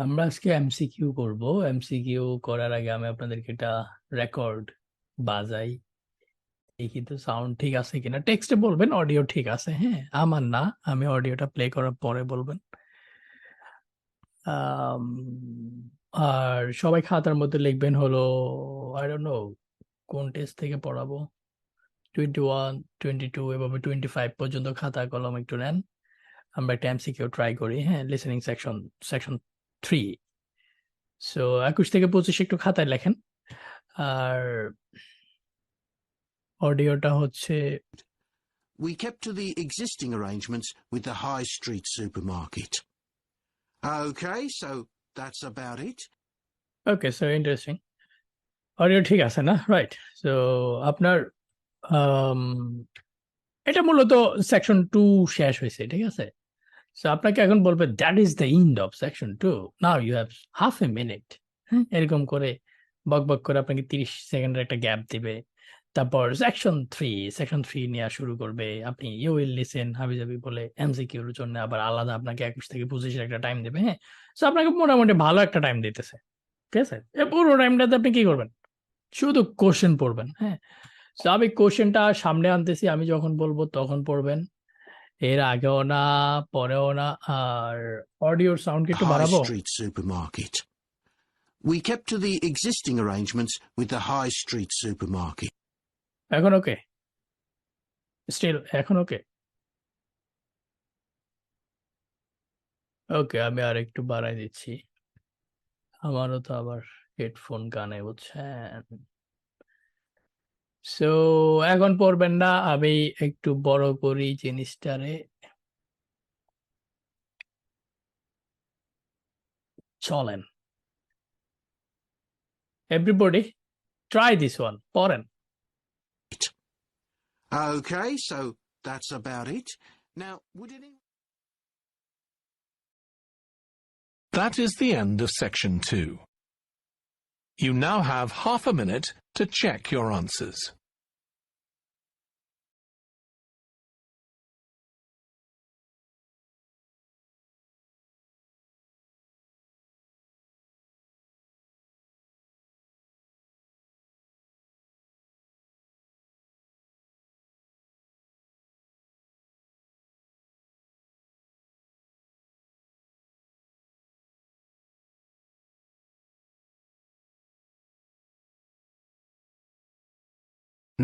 আমরা আজকে এমসিকিউ করব। এমসিকিউ করার আগে আমি আপনাদেরকে একটা রেকর্ড বাজাই, দেখি তো সাউন্ড ঠিক আছে কিনা। টেক্সটে বলবেন অডিও ঠিক আছে, হ্যাঁ আমার না, আমি অডিওটা প্লে করার পরে বলবেন। আম, আর সবাই খাতার মধ্যে লিখবেন হলো, আই ডোন্ট নো কোন টেস্ট থেকে পড়াবো, 21, 22 এভাবে 25 পর্যন্ত খাতা কলম একটু নেন। আমরা একটা এমসিকিউ ট্রাই করি, হ্যাঁ লিসেনিং সেকশন, সেকশন 3। সো 21 থেকে 25 একটু খাতায় লেখেন। আর অডিওটা হচ্ছে We kept to the existing arrangements with the High Street supermarket. Okay, so that's about it. Okay, so interesting, audio ঠিক আছে না, রাইট। সো আপনার আম, এটা মূলত সেকশন 2 শেষ হয়েছে, ঠিক আছে। সো আপনাকে এখন বলবে that is the end of section 2, now you have half a minute. হ্যাঁ এরকম করে বক বক করে আপনাকে 30 সেকেন্ডের একটা গ্যাপ দিবে। তারপর সেকশন 3 নেওয়া শুরু করবে। আপনি ইউ উইল লিসেন হাবিজাবি বলে এমসিকিউর জন্য আবার আলাদা আপনাকে 21 থেকে 25 একটা টাইম দেবে, হ্যাঁ। সো আপনাকে মোটামুটি ভালো একটা টাইম দিতেছে, ঠিক আছে। এই পুরো টাইমটাতে আপনি কি করবেন, শুধু কোশ্চেন পড়বেন, হ্যাঁ। তো আমি কোশ্চেনটা সামনে আনতেছি, আমি যখন বলবো তখন পড়বেন, এর আগেও না পরেও না। আর অডিওর সাউন্ড কি The একটু High বাড়াবো? Street supermarket. We kept to the existing arrangements with the High Street supermarket. এখন ওকে, স্টিল এখন ওকে। ওকে, আমি আর একটু বাড়াই দিচ্ছি, আমারও তো আবার হেডফোন কানে, বুঝছেন। সো এখন পড়বেন না, আমি একটু বড় করি জিনিসটারে। চলেন এভরিবডি ট্রাই দিস ওয়ান, পড়েন। Okay, so that's about it. Now, would anyone... That is the end of section 2. You now have half a minute to check your answers.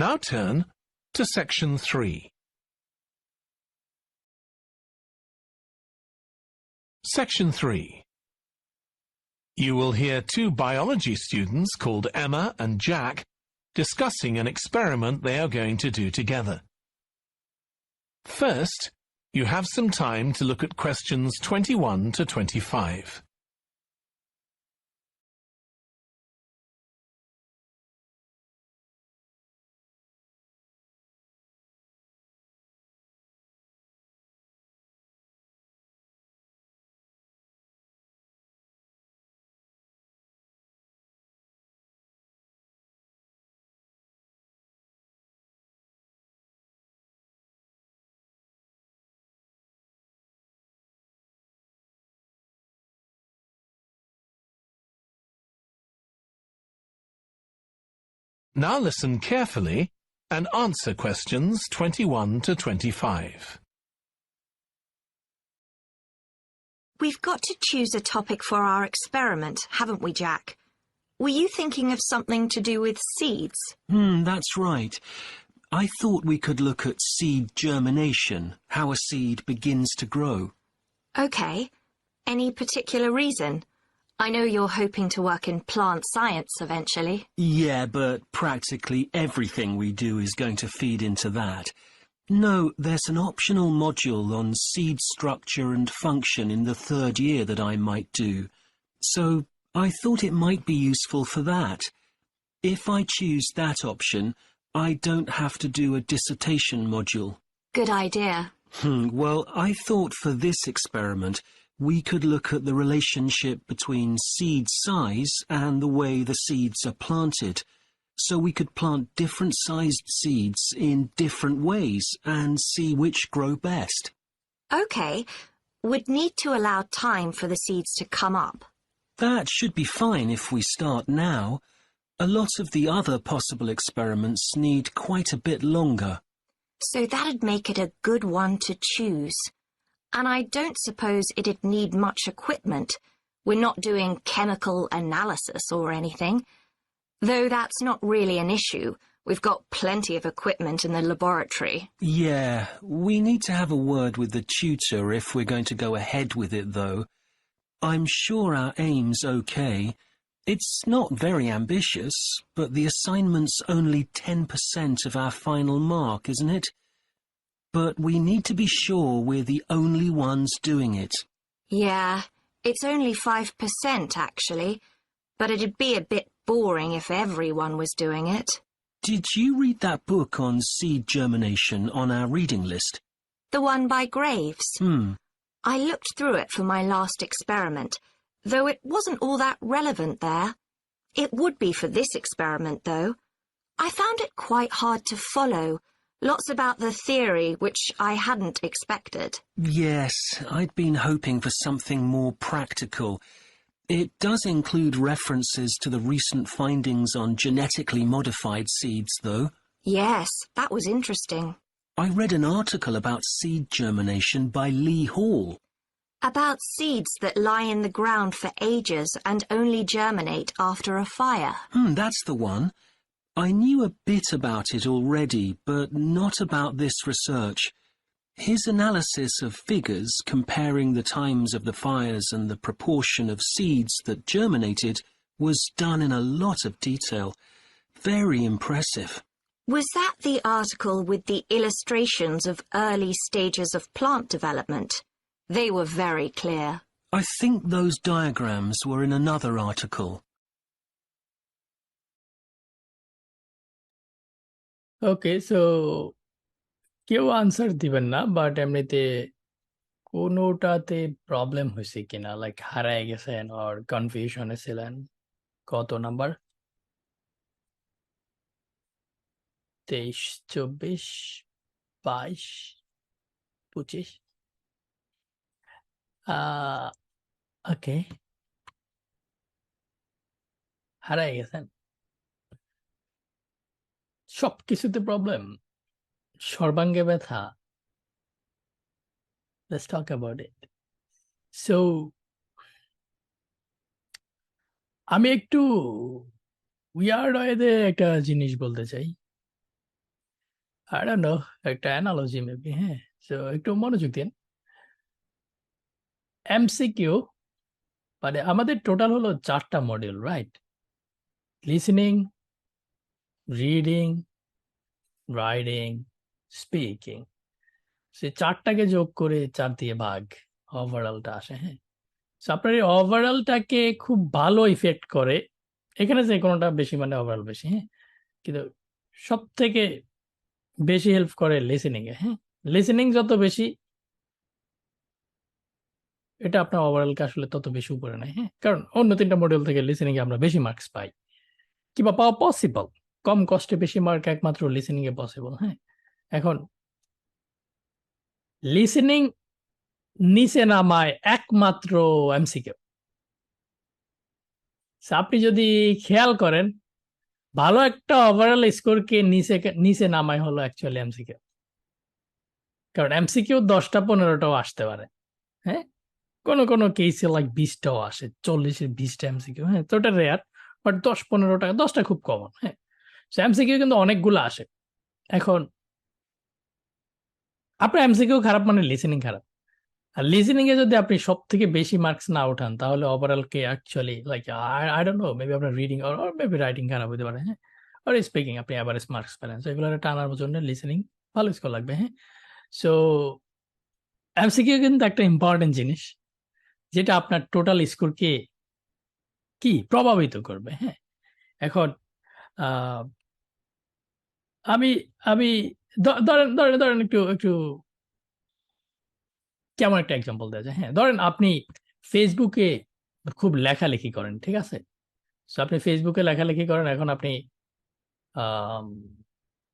Now turn to section 3. Section 3. You will hear two biology students called Emma and Jack discussing an experiment they are going to do together. First, you have some time to look at questions 21 to 25. Now listen carefully and answer questions 21 to 25. We've got to choose a topic for our experiment, haven't we, Jack? Were you thinking of something to do with seeds? That's right. I thought we could look at seed germination, how a seed begins to grow. OK. Any particular reason? I know you're hoping to work in plant science eventually. Yeah, but practically everything we do is going to feed into that. No, there's an optional module on seed structure and function in the third year that I might do. So I thought it might be useful for that. If I choose that option, I don't have to do a dissertation module. Good idea. Well, I thought for this experiment, we could look at the relationship between seed size and the way the seeds are planted. So we could plant different sized seeds in different ways and see which grow best. OK. We'd need to allow time for the seeds to come up. That should be fine if we start now. A lot of the other possible experiments need quite a bit longer. So that'd make it a good one to choose. And I don't suppose it'd need much equipment. We're not doing chemical analysis or anything. Though that's not really an issue. We've got plenty of equipment in the laboratory. Yeah, we need to have a word with the tutor if we're going to go ahead with it, though. I'm sure our aim's okay. It's not very ambitious, but the assignment's only 10% of our final mark, isn't it? But we need to be sure we're the only ones doing it. Yeah, it's only 5% actually, but it'd be a bit boring if everyone was doing it. Did you read that book on seed germination on our reading list? The one by Graves. I looked through it for my last experiment, though it wasn't all that relevant there. It would be for this experiment, though. I found it quite hard to follow. Lots about the theory, which I hadn't expected. Yes, I'd been hoping for something more practical. It does include references to the recent findings on genetically modified seeds, though. Yes, that was interesting. I read an article about seed germination by Lee Hall. About seeds that lie in the ground for ages and only germinate after a fire. That's the one. I knew a bit about it already, but not about this research. His analysis of figures comparing the times of the fires and the proportion of seeds that germinated was done in a lot of detail. Very impressive. Was that the article with the illustrations of early stages of plant development? They were very clear. I think those diagrams were in another article. Okay, so কেউ answer দিবেন না, but এমনিতে কোনোটাতে problem হয়েছে কিনা, like হারায় গেছেন আর কনফিউশনে ছিলেন? কত নাম্বার? 23, 24, 22, 25? ওকে, হারায় গেছেন? সব কিছুতে প্রবলেম, সর্বাঙ্গে ব্যথা? Let's talk about it. So, আমি একটু উইয়ার্ড ওয়েতে একটা জিনিস বলতে চাই। I don't know, একটা অ্যানালজি মেবি, হ্যাঁ? সো একটু মনোযোগ দিন। এমসিকিউ মানে আমাদের টোটাল হলো 4টা module, right? Listening, reading, writing, speaking. সে 4টাকে যোগ করে 4 দিয়ে ভাগ ওভারঅলটা আসে, হ্যাঁ? সো আপনার এই ওভারঅলটাকে খুব ভালো ইফেক্ট করে। এখানে যে কোনোটা বেশি মানে ওভারঅল বেশি, হ্যাঁ? কিন্তু সব থেকে বেশি হেল্প করে লিসেনিং এ, হ্যাঁ? লিসেনিং যত বেশি, এটা আপনার ওভারঅলকে আসলে তত বেশি উপরে নেয়, হ্যাঁ? কারণ অন্য 3টা মডিউল থেকে লিসেনিং এ আমরা বেশি মার্কস পাই, কিংবা পাওয়া পসিবল। কম কষ্টে বেশি মার্ক একমাত্র লিসেনিং এ পসিবল, হ্যাঁ? এখন লিসেনিং নিচে নামায় একমাত্র এমসিকিউ। আপনি যদি খেয়াল করেন, ভালো একটা ওভারঅল স্কোরকে নিচে নামায় হলো অ্যাকচুয়ালি এমসিকিউ। কারণ এমসিকিউ 10টা 15টাও আসতে পারে, হ্যাঁ? কোনো কেসে লাইক 20টাও আসে, 40-এর 20টা এমসিকিউ, হ্যাঁ? তো ওটা রেয়ার, বাট 10-15টা, 10টা খুব কমন, হ্যাঁ? এমসিকিউ কিন্তু অনেকগুলো আসে। এখন আপনার এমসিকিউ খারাপ মানে লিসেনিং খারাপ। আর লিসেনিং এ যদি আপনি সব থেকে বেশি মার্কস না উঠান, তাহলে overall K actually like I don't know, maybe আপনার রিডিং অর মেবি রাইটিং খারাপ হতে পারে, হ্যাঁ? আর স্পিকিং আপনি এভারেজ মার্কস পেলেন। সো এগুলো টানার জন্য লিসেনিং ভালো স্কোর লাগবে, হ্যাঁ? সো এমসিকিউ কিন্তু একটা ইম্পর্টেন্ট জিনিস, যেটা আপনার টোটাল স্কোরকে কি প্রভাবিত করবে, হ্যাঁ? এখন আমি আমি ধরেন একটু কেমন একটা এক্সাম্পল দেওয়া যায়, হ্যাঁ? ধরেন আপনি ফেসবুকে খুব লেখালেখি করেন, ঠিক আছে? সো আপনি ফেসবুকে লেখালেখি করেন, এখন আপনি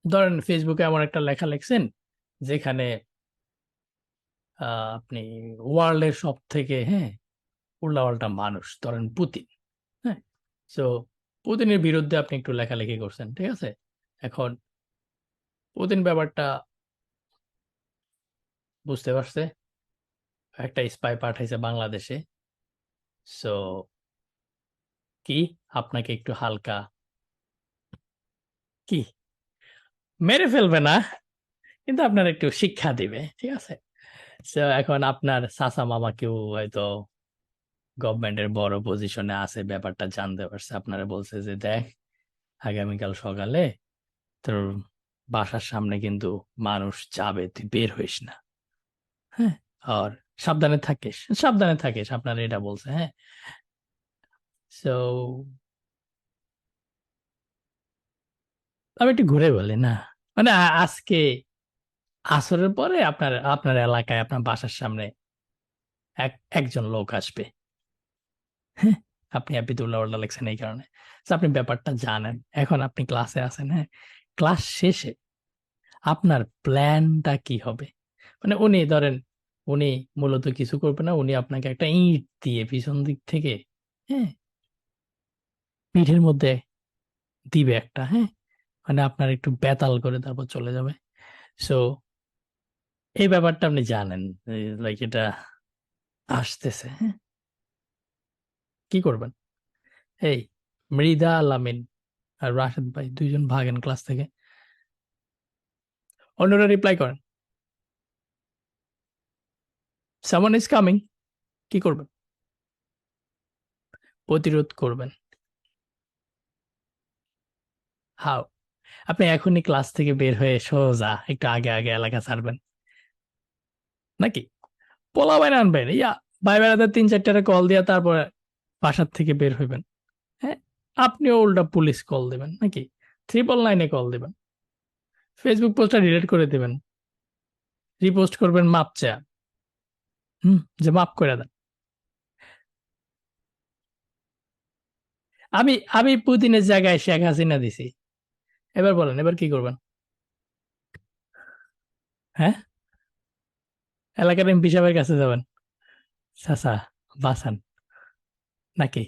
ধরেন ফেসবুকে এমন একটা লেখা লিখছেন যেখানে আপনি ওয়ার্ল্ডের সব থেকে, হ্যাঁ, উল্টাপাল্টা মানুষ, ধরেন পুতিন, হ্যাঁ? সো পুতিনের বিরুদ্ধে আপনি একটু লেখালেখি করছেন, ঠিক আছে? এখন পুতিন ব্যাপারটা বুঝতে পারছে, একটা স্পাই পাঠাইছে বাংলাদেশে। সো কি আপনাকে একটু হালকা কি মেরে ফেলবে না, কিন্তু আপনার একটু শিক্ষা দিবে, ঠিক আছে? সো এখন আপনার চাচা মামা কেউ হয়তো গভর্নমেন্টের বড় পজিশনে আছে, ব্যাপারটা জানতে পারছে, আপনারা বলছে যে দেখ আগামীকাল সকালে তোর বাসার সামনে কিন্তু মানুষ যাবে, তুই বের হইস না, হ্যাঁ? আর সাবধানে থাকিস, আপনারা এটা বলছে, হ্যাঁ? সো আমি একটু ঘুরে বলি না, মানে আজকে আসরের পরে আপনার আপনার এলাকায় আপনার বাসার সামনে একজন লোক আসবে, হ্যাঁ? আপনি আপিতুল্লাহ উল্লাহ লেখছেন এই কারণে। So, আপনি ব্যাপারটা জানেন, এখন আপনি ক্লাসে আছেন, হ্যাঁ? ক্লাস শেষে আপনার প্ল্যানটা কি হবে? মানে উনি মূলত কিছু করবে না, উনি আপনাকে একটা ইট দিয়ে পিছন দিক থেকে, হ্যাঁ, পিঠের মধ্যে দিবে একটা, হ্যাঁ, মানে আপনার একটু বেতাল করে তারপর চলে যাবে। সো এই ব্যাপারটা আপনি জানেন, লাইক এটা আসতেছে, হ্যাঁ? কি করবেন? এই মৃদা আল আমিন আর রাশেদ ভাই দুইজন ভাগেন ক্লাস থেকে, অন্যরা রিপ্লাই করেন সামওয়ান ইজ কামিং। কি করবেন? প্রতিরোধ করবেন। হাউ? আপনি এখনই ক্লাস থেকে বের হয়ে সোজা একটু আগে আগে এলাকা ছাড়বেন নাকি পোলাপাইন আনবেন, ভাই বেড়াতে 3-4টা কল দিয়া তারপরে বাসার থেকে বের হইবেন, হ্যাঁ? আপনিও উল্টা পুলিশ কল দিবেন নাকি 999-এ কল দিবেন, ফেসবুক পোস্টটা ডিলিট করে দিবেন, রিপোস্ট করবেন মাপ চা, যে মাপ করে দেন। আমি আমি পুতিনের জায়গায় শেখ হাসিনা দিছি, এবার বলেন এবার কি করবেন? হ্যাঁ, এলাকার এমপি সাহেবের কাছে যাবেন, চাচা বাঁচান নাকি?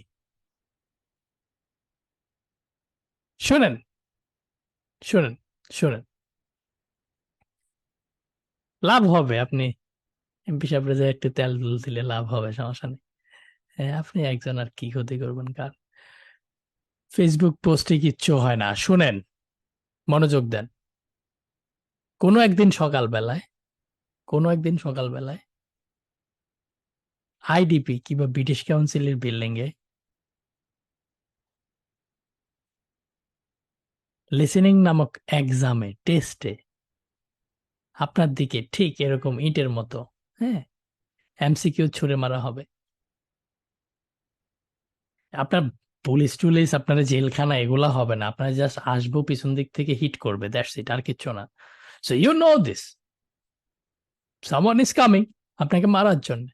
শুনেন শুনেন শুনেন, লাভ হবে, আপনি এমপি সাহেবরে যে একটু তেল তুল দিলে লাভ হবে, সমস্যা নেই। আপনি একজন আর কি ক্ষতি করবেন কার? ফেসবুক পোস্টে কিচ্ছু হয় না, শুনেন, মনোযোগ দেন। কোনো একদিন সকালবেলায় আইডিপি কিংবা ব্রিটিশ কাউন্সিলের বিল্ডিং এ লিসেনিং নামক এক্সামে টেস্টে আপনার দিকে ঠিক এরকম ইটের মতো, হ্যাঁ, এমসিকিউ ছুড়ে মারা হবে। আপনার পুলিশ টুলিশ আপনার জেলখানা এগুলা হবে না, আপনার জাস্ট আসবো পিছন দিক থেকে হিট করবে, দ্যাটস ইট, আর কিচ্ছু না। So you know this, someone is coming আপনাকে মারার জন্য।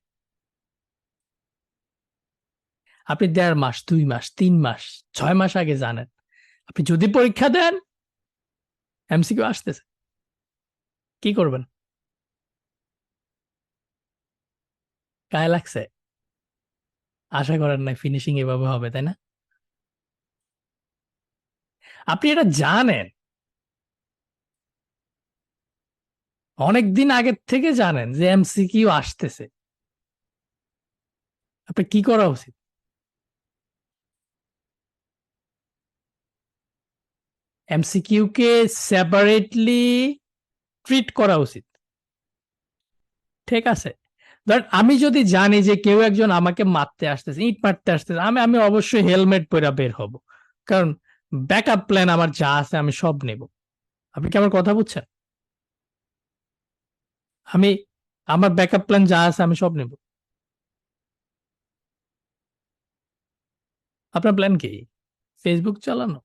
আপনি 1.5 মাস 2 মাস 3 মাস 6 মাস আগে জানেন আপনি যদি পরীক্ষা দেন এমসিকিউ আসতেছে, কি করবেন? গায়ে লাগছে? আশা করেন নাই ফিনিশিং এভাবে হবে, তাই না? আপনি এটা জানেন, অনেকদিন আগের থেকে জানেন যে এমসিকিউ আসতেছে, আপনি কি করা উচিত? এমসিকিউ কে সেপারেটলি ট্রিট করা উচিত, ঠিক আছে? ধর আমি যদি জানি যে কেউ একজন আমাকে মারতে আসতেছে, ইট মারতে আসতেছে, আমি অবশ্যই হেলমেট পরে বের হব, কারণ ব্যাকআপ প্ল্যান আমার যা আছে আমি সব নেব। আপনি কি আমার কথা বুঝছেন? আমি আমার ব্যাকআপ প্ল্যান যা আছে আমি সব নেব। আপনার প্ল্যান কি? ফেসবুক চালানো?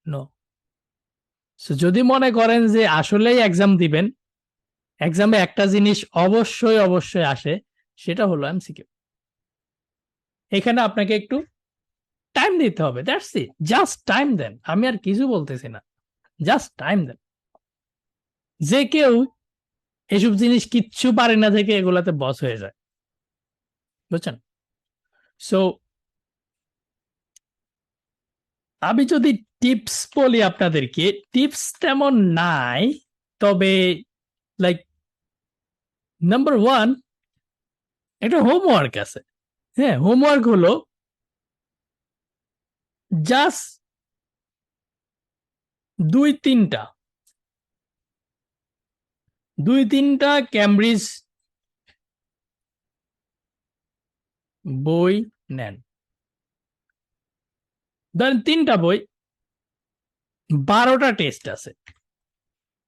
নো। যদি মনে করেন যে আসলেই এক্সাম দিবেন, এক্সামে একটা জিনিস অবশ্যই আসে, সেটা হলো এমসিকিউ। এখানে আপনাকে একটু টাইম দিতে হবে, দ্যাটস ইট, জাস্ট টাইম দেন, আমি আর কিছু বলতেছি না, জাস্ট টাইম দেন। যে কেউ এসব জিনিস কিচ্ছু পারে না থেকে এগুলাতে বস হয়ে যায়, বুঝছেন? সো আমি যদি টিপস বলি আপনাদেরকে, টিপস তেমন নাই, তবে লাইক নাম্বার 1 একটা হোমওয়ার্ক আছে। হ্যাঁ, হোমওয়ার্ক হলো জাস্ট 2-3টা ক্যামব্রিজ বই নেন। ধরেন 3টা বই, 12টা টেস্ট আছে।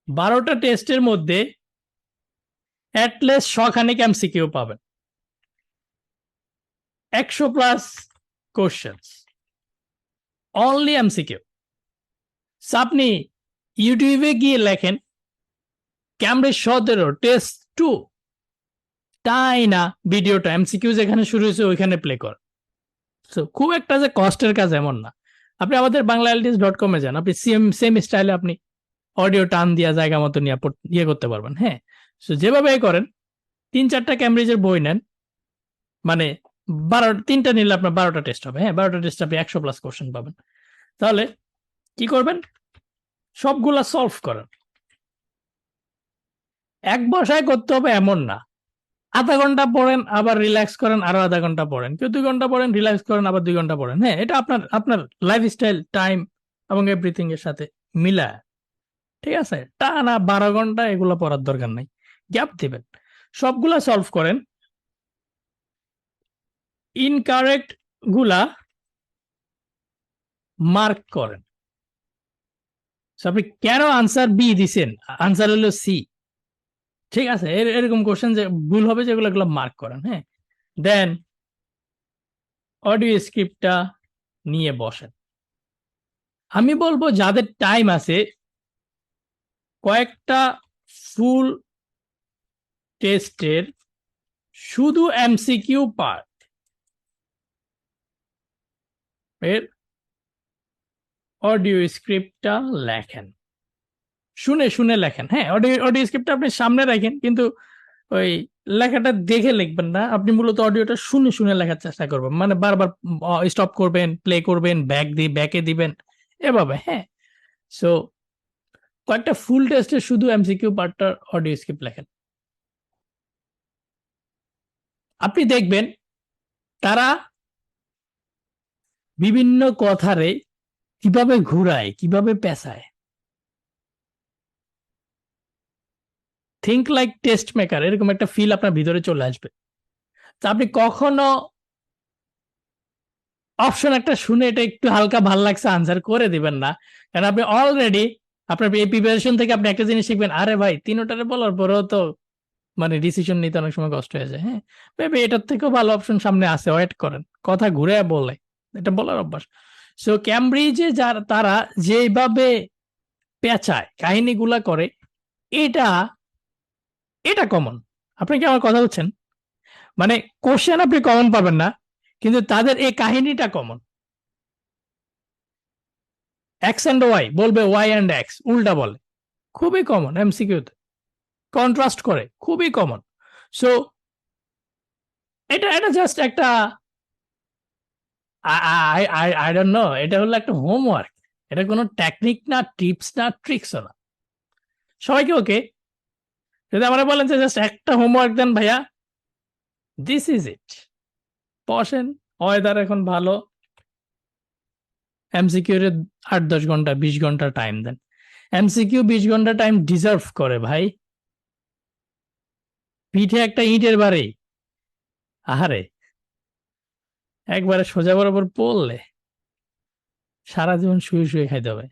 12টা টেস্টের মধ্যে অ্যাটলিস্ট 100খানিক এমসিকিউ পাবেন, 100+ কোশ্চেন্স, অনলি এমসিকিউ। আপনি ইউটিউবে গিয়ে লেখেন ক্যামব্রিজ 17 টেস্ট 2, তাই না ভিডিওটা এমসিকিউ যেখানে শুরু হয়েছে ওইখানে প্লে কর। সো খুব একটা যে কষ্টের কাজ এমন না। আপনি আমাদের banglalts.com যান, আপনি সেম স্টাইলে আপনি অডিও টান দিয়া জায়গা মতো নিয়ে ইয়ে করতে পারবেন। হ্যাঁ, সো যেভাবে করেন 3-4টা ক্যামব্রিজের বই নেন, মানে 3টা নিলে আপনার 12টা টেস্ট হবে। হ্যাঁ, 12টা টেস্ট আপনি 100+ কোশ্চেন পাবেন। তাহলে কি করবেন, সবগুলা সলভ করেন। এক বসায় করতে হবে এমন না, আধা ঘন্টা পড়েন আবার রিল্যাক্স করেন, আরো আধা ঘন্টা পড়েন, কেউ 2 ঘন্টা পড়েন, রিল্যাক্স করেন, আবার 2 ঘন্টা পড়েন। হ্যাঁ, এটা আপনার লাইফস্টাইল, টাইম এবং এভরিথিং এর সাথে মিলায়। ঠিক আছে, টানা 12 ঘন্টা এগুলো পড়ার দরকার নাই, গ্যাপ দিবেন, সবগুলা সলভ করেন। ইনকারেক্ট গুলা মার্ক করেন। আপনি কেন আনসার বি দিছেন, আনসার হলো সি। ঠিক আছে, এরকম কোশ্চেন যে ভুল হবে যেগুলো এগুলো মার্ক করেন। হ্যাঁ, দেন অডিও স্ক্রিপ্টটা নিয়ে বসেন। আমি বলবো যাদের টাইম আছে, কয়েকটা ফুল টেস্টের শুধু এমসিকিউ পার্ট এর অডিও স্ক্রিপ্টটা লেখেন, শুনে লেখেন। হ্যাঁ, অডিও স্ক্রিপ্টটা আপনি সামনে রাখেন, কিন্তু ওই লেখাটা দেখে লিখবেন না, আপনি মূলত অডিওটা শুনে লেখার চেষ্টা করবেন, মানে বারবার স্টপ করবেন, প্লে করবেন, ব্যাকে দিবেন, এভাবে। হ্যাঁ, সো কয়েকটা ফুল টেস্টের শুধু এমসিকিউ পার্টটার অডিও স্ক্রিপ্ট লেখেন। আপনি দেখবেন তারা বিভিন্ন কথারে কিভাবে ঘুরায়, কিভাবে পেঁচায়। থিঙ্ক লাইক টেস্ট মেকার, এরকম একটা ফিল আপনার ভিতরে চলে আসবে। তা আপনি কখনো অপশন একটা শুনে এটা একটু হালকা ভাল লাগছে আনসার করে দিবেন না, কারণ আপনি অলরেডি আপনার এই প্রিপারেশন থেকে আপনি একটা জিনিস শিখবেন, আরে ভাই 3টারে বলার পরেও তো মানে ডিসিশন নিতে অনেক সময় কষ্ট হয়ে যায়। হ্যাঁ, ভেবে এটার থেকেও ভালো অপশন সামনে আসে, ওয়েট করেন, কথা ঘুরে বলে, এটা বলার অভ্যাস। সো ক্যামব্রিজে তারা যেভাবে পেঁচায় কাহিনীগুলা করে, এটা এটা কমন। আপনি কি আমার কথা বলছেন? মানে কোশ্চেন আপনি কমন পাবেন না, কিন্তু তাদের এই কাহিনীটা কমন। এক্স অ্যান্ড ওয়াই বলবে, ওয়াই অ্যান্ড এক্স উল্টা বলে, খুবই কমন এমসিকিউতে। কন্ট্রাস্ট করে, খুবই কমন। সো এটা জাস্ট একটা আই ডোন্ট নো, এটা হলো একটা হোমওয়ার্ক। এটা কোনো টেকনিক না, টিপস না, ট্রিক্সও না। সবাইকে ওকে, যদি আমরা বলেন যে জাস্ট একটা হোমওয়ার্ক দেন ভাইয়া, দিস ইজ ইট, বসেন, ওয়েদার এখন ভালো, এমসিকিউ এর 8-10 ঘন্টা 20 ঘন্টা টাইম দেন। এমসিকিউ 20 ঘন্টা টাইম ডিজার্ভ করে ভাই। পিঠে একটা ইটের বাড়ি, আহারে একবারে সোজা বরাবর পড়লে সারা জীবন শুয়ে খাইতে হবে,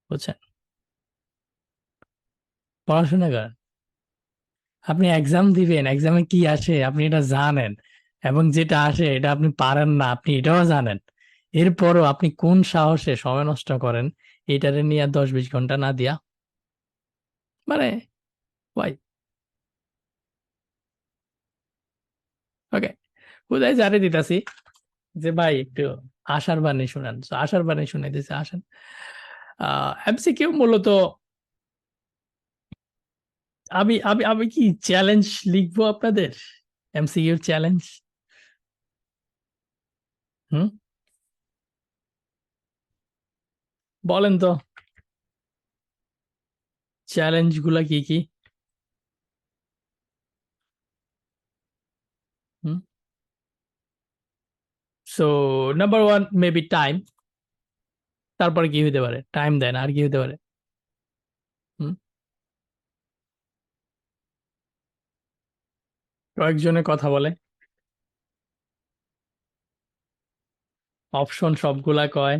বুঝছেন? পড়াশোনা করেন, আপনি এক্সাম দিবেন, এক্সামে কি আসে আপনি এটা জানেন, এবং যেটা আসে এটা আপনি পারেন না আপনি এটাও জানেন। এরপরও আপনি কোন সাহসে সময় নষ্ট করেন এটারে নিয়ে 10-20 ঘন্টা না দিয়া? মানে ভাই, ওকে, কোথায় জারি দিতাছি যে ভাই একটু আশার বাণী শুনেন। আশার বাণী শুনে দিছে, আসেন। এমসিকিউ মূলত আমি আমি আমি কি চ্যালেঞ্জ লিখবো আপনাদের? MCQ challenge. বলেন তো চ্যালেঞ্জ গুলা কি কি? So number 1 maybe time. তারপরে কি হইতে পারে? টাইম দেন, আর কি হইতে পারে? কয়েকজনে কথা বলে, অপশন সবগুলা কয়,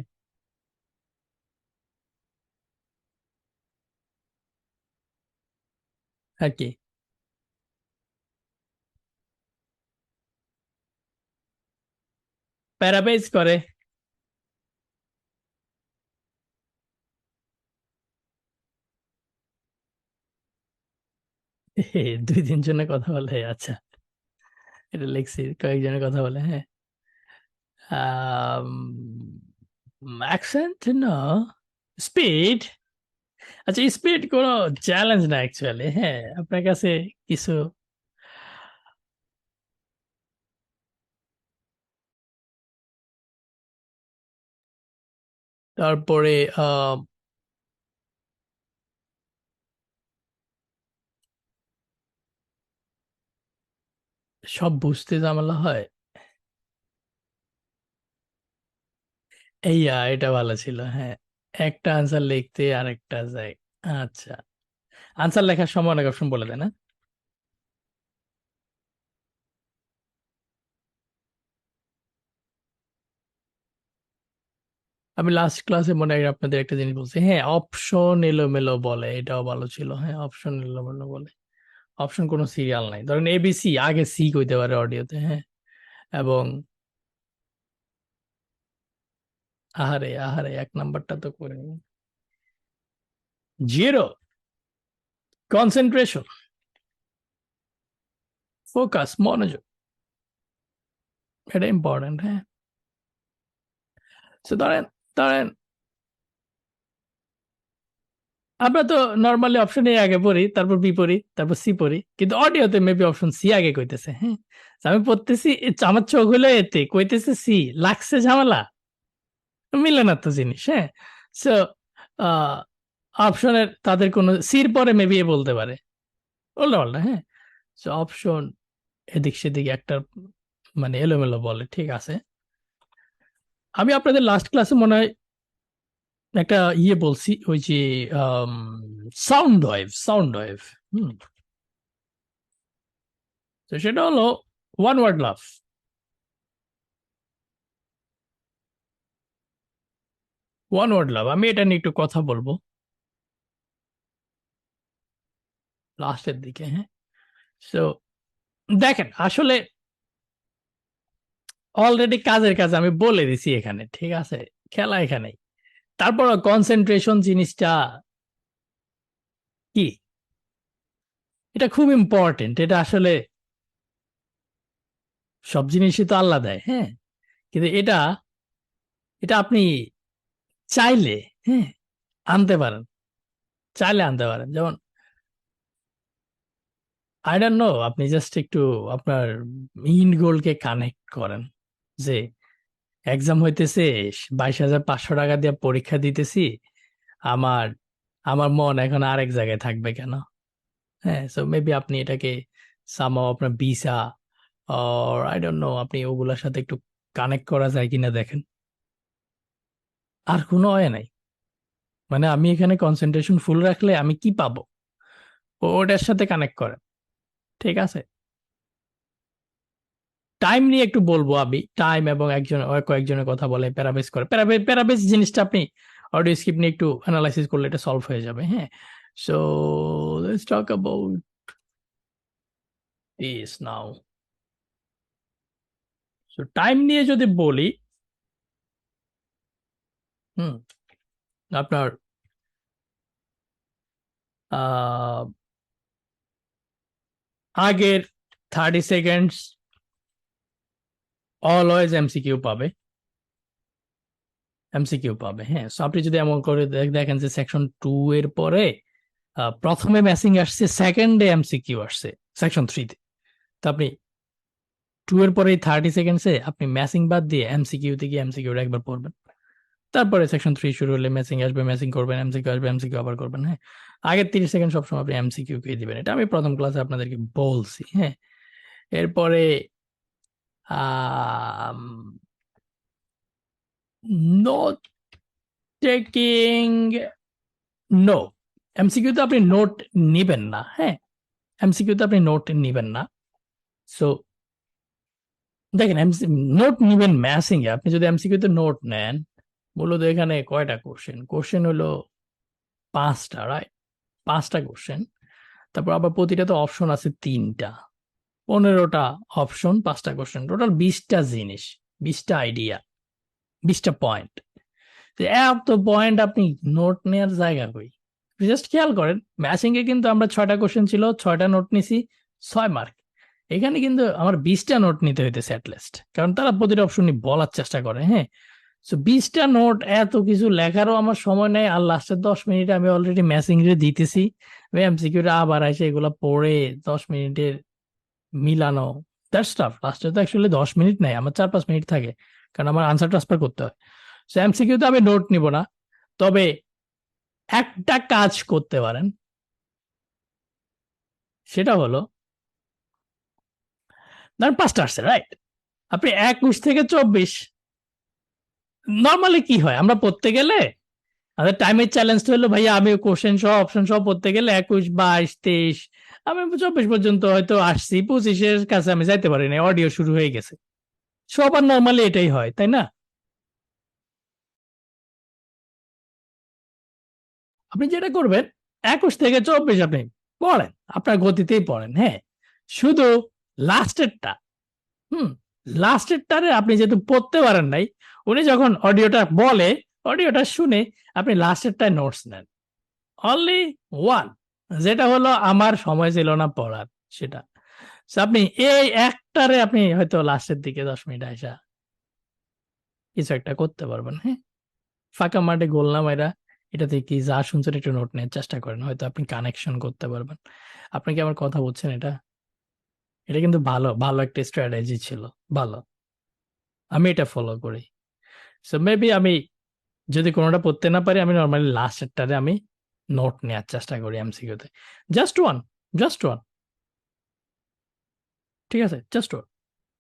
আর কি? প্যারাবেজ করে। দুই তিনজনে কথা বলে, আচ্ছা এটা লিখছি, কয়েকজনে কথা বলে। হ্যাঁ, অ্যাকসেন্ট না, স্পিড। আচ্ছা, স্পিড কোনো চ্যালেঞ্জ না অ্যাকচুয়ালি। হ্যাঁ, আপনার কাছে কিছু তারপরে সব বুঝতে ঝামেলা হয়। এটা ভালো ছিল। হ্যাঁ, একটা আনসার লিখতে আরেকটা যায়। আচ্ছা, আনসার লেখার সময় অনেক অপশন বলে দেয় না? আমি লাস্ট ক্লাসে মনে হয় আপনাদের একটা জিনিস বলছি। হ্যাঁ, অপশন এলোমেলো বলে, এটাও ভালো ছিল। হ্যাঁ, অপশন এলোমেলো বলে। অপশন কোনো সিরিয়াল নাই, ধরেন এবিসি আগে সি কইতে পারে অডিওতে। হ্যাঁ, এবং আহারে আহারে, 1 নাম্বারটা তো করে জিরো কনসেন্ট্রেশন, ফোকাস, মনোযোগ, এটা ইম্পর্টেন্ট। হ্যাঁ, তো ধরেন ধরেন আমরা তো নর্মালি অপশন এ আগে পড়ি, তারপর বি পড়ি, তারপর সি পড়ি, কিন্তু অডিওতে মেবি অপশন সি আগে কইতেছে। হ্যাঁ, তো আমি পড়তেছি, আমার চোখ হলো এতে, কইতেছে সি, লাগছে ঝামেলা, মিলে না তো জিনিস। হ্যাঁ, সো অপশনের তাদের কোনো সির পরে মেবি এ বলতে পারে উল্টা পাল্টা। হ্যাঁ, সো অপশন এদিক সেদিক একটা মানে এলোমেলো বলে, ঠিক আছে। আমি আপনাদের লাস্ট ক্লাসে মনে হয় একটা বলছি, ওই যে সাউন্ড ওয়েভ। তো সেটা হলো one word love. One word লাভ, আমি এটা নিয়ে একটু কথা বলবো লাস্টের দিকে। হ্যাঁ, সো দেখেন আসলে অলরেডি কাজের কাজ আমি বলে দিছি এখানে, ঠিক আছে, খেলা এখানেই। তারপর কনসেন্ট্রেশন জিনিসটা কি, এটা খুব ইম্পর্টেন্ট। এটা আসলে সব জিনিসই তো আল্লাহ দেয়। হ্যাঁ, কিন্তু এটা এটা আপনি চাইলে, হ্যাঁ, আনতে পারেন, চাইলে আনতে পারেন। যেমন আই ডোন্ট নো, আপনি জাস্ট একটু আপনার ইন গোলকে কানেক্ট করেন যে এক্সাম হইতেছে, 22,500 টাকা দিয়ে পরীক্ষা দিতেছি, আমার আমার মন এখন আরেক জায়গায় থাকবে কেন? হ্যাঁ, সো মেবি আপনি এটাকে সামহাও আপনার visa or I don't know, আপনি ওগুলার সাথে একটু কানেক্ট করা যায় কিনা দেখেন। আর কোনো ওয়ে নাই, মানে আমি এখানে কনসেন্ট্রেশন ফুল রাখলে আমি কি পাবো, ওটার সাথে কানেক্ট করেন, ঠিক আছে। টাইম নিয়ে একটু বলবো আমি, টাইম এবং কয়েকজনের কথা বলে প্যারাবেস করে। প্যারাবেস জিনিসটা আপনি অডিও স্ক্রিপ্ট নিয়ে একটু অ্যানালাইসিস করলে এটা সলভ হয়ে যাবে। হ্যাঁ, so let's talk about this now. So time নিয়ে যদি বলি, হুম, আপনার আগের 30 সেকেন্ডস অলওয়েজ এমসিকিউ পাবে। হ্যাঁ, সো আপনি যদি এমন করে দেখেন যে সেকশন 2 এর পরে প্রথমে ম্যাসিং আসছে, সেকেন্ডে এমসিকিউ আসছে সেকশন 3 তে, তো আপনি 2 এর পরে 30 সেকেন্ডসে আপনি ম্যাচিং বাদ দিয়ে এমসিকিউতে গিয়ে এমসিকিউটা একবার পড়বেন, তারপরে সেকশন 3 শুরু হলে ম্যাচিং আসবে, ম্যাচিং করবেন, এমসিকিউ আসবে, এমসিকিউ আবার করবেন। হ্যাঁ, আগের 30 সেকেন্ড সবসময় আপনি এমসিকিউ কে দিবেন, এটা আমি প্রথম ক্লাসে আপনাদেরকে বলছি। হ্যাঁ, এরপরে নোট টেকিং, নো, এমসিকিউ তে আপনি নোট নিবেন না। হ্যাঁ, এমসিকিউ তে আপনি নোট নিবেন না। সো দেখেন, নোট নিবেন ম্যাচিং এ। আপনি যদি এমসিকিউ তে নোট নেন, মূলত এখানে কয়টা কোশ্চেন? কোশ্চেন হলো 5টা, রাইট? 5টা কোশ্চেন। তারপর আবার প্রতিটাতে অপশন আছে 3টা, 15টা অপশন, 5টা কোশ্চেন, টোটাল 20টা জিনিস, 20টা আইডিয়া, 20টা পয়েন্ট। এত পয়েন্ট আপনি নোট নেওয়ার জায়গা কই? জাস্ট খেয়াল করেন, ম্যাচিং এ কিন্তু আমরা 6টা কোশ্চেন ছিল, 6টা নোট নিছি, 6 মার্ক। এখানে কিন্তু আমার 20টা নোট নিতে হইতেছে অ্যাটলিস্ট, কারণ তারা প্রতিটা অপশনই বলার চেষ্টা করে। হ্যাঁ, সো 20টা নোট, এত কিছু লেখারও আমার সময় নেই, আর লাস্টের 10 মিনিটে আমি অলরেডি ম্যাচিং রে দিতেছি, এমসিকিউটা আবার এসে এগুলো পড়ে 10 মিনিটের মিলানো, দ্যাটস টাফ। লাস্টে তো অ্যাকচুয়ালি 10 মিনিট নেই, আমার 4-5 মিনিট থাকে, কারণ আমার আনসার ট্রান্সফার করতে হয়। সো এমসিকিউতে আমি নোট নিব না, তবে একটা কাজ করতে পারেন, সেটা হলো, ধরেন 5টা আসছে, রাইট? আপনি 21 থেকে 24, নর্মালি কি হয়, আমরা পড়তে গেলে আমাদের টাইমের চ্যালেঞ্জটা হলো, ভাইয়া আমি কোশ্চেন সহ অপশন সহ পড়তে গেলে 21, 22, 23, আমি 24 পর্যন্ত হয়তো আসছি, 25-এর কাছে আমি যাইতে পারি না, অডিও শুরু হয়ে গেছে। সবার নর্মালি এটাই হয়, তাই না? আপনি যেটা করবেন, 21 থেকে 24 আপনি পড়েন, আপনার গতিতেই পড়েন। হ্যাঁ, শুধু লাস্টেরটা, লাস্টেরটারে আপনি যেহেতু পড়তে পারেন নাই, উনি যখন অডিওটা বলে, অডিওটা শুনে আপনি লাস্টেরটায় নোটস নেন, অনলি ওয়ান, যেটা হলো আমার সময় ছিল না পড়ার, সেটা। So আপনি এই একটারে আপনি হয়তো লাস্টের দিকে 10 মিনিট আসা কিছু একটা করতে পারবেন। হ্যাঁ, ফাঁকা মাঠে গোল না মাইরা এটা থেকে কি যা শুনছেন একটু নোট নেওয়ার চেষ্টা করেন, হয়তো আপনি কানেকশন করতে পারবেন। আপনি কি আমার কথা বুঝছেন? এটা এটা কিন্তু ভালো ভালো একটা স্ট্র্যাটেজি ছিল, ভালো, আমি এটা ফলো করি। সো মেবি আমি যদি কোনোটা পড়তে না পারি, আমি নর্মালি লাস্টেরটারে আমি নোট নেওয়ার চেষ্টা করি এমসিকিউতে, জাস্ট ওয়ান, জাস্ট ওয়ান, ঠিক আছে, just one.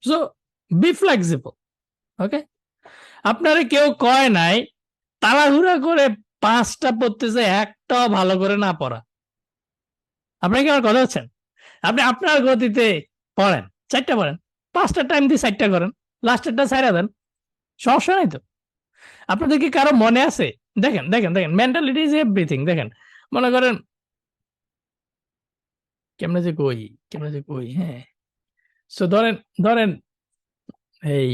So be flexible, okay? আপনারে কেউ কয় নাই তাড়াহুড়া করে 5টা পড়তেছে, একটাও ভালো করে না পড়া। আপনাকে আমার কথা হচ্ছেন, আপনি আপনার গতিতে পড়েন, 4টা পড়েন, 5টা টাইম দিয়ে 4টা করেন, লাস্টেরটা ছাইড়া দেন, সমস্যা নাই তো। আপনাদের কি কারো মনে আছে? দেখেন দেখেন দেখেন, মেন্টালিটি ইজ এভরিথিং। দেখেন, মনে করেন, কেমনে যে কই, হ্যাঁ, সো ধরেন ধরেন এই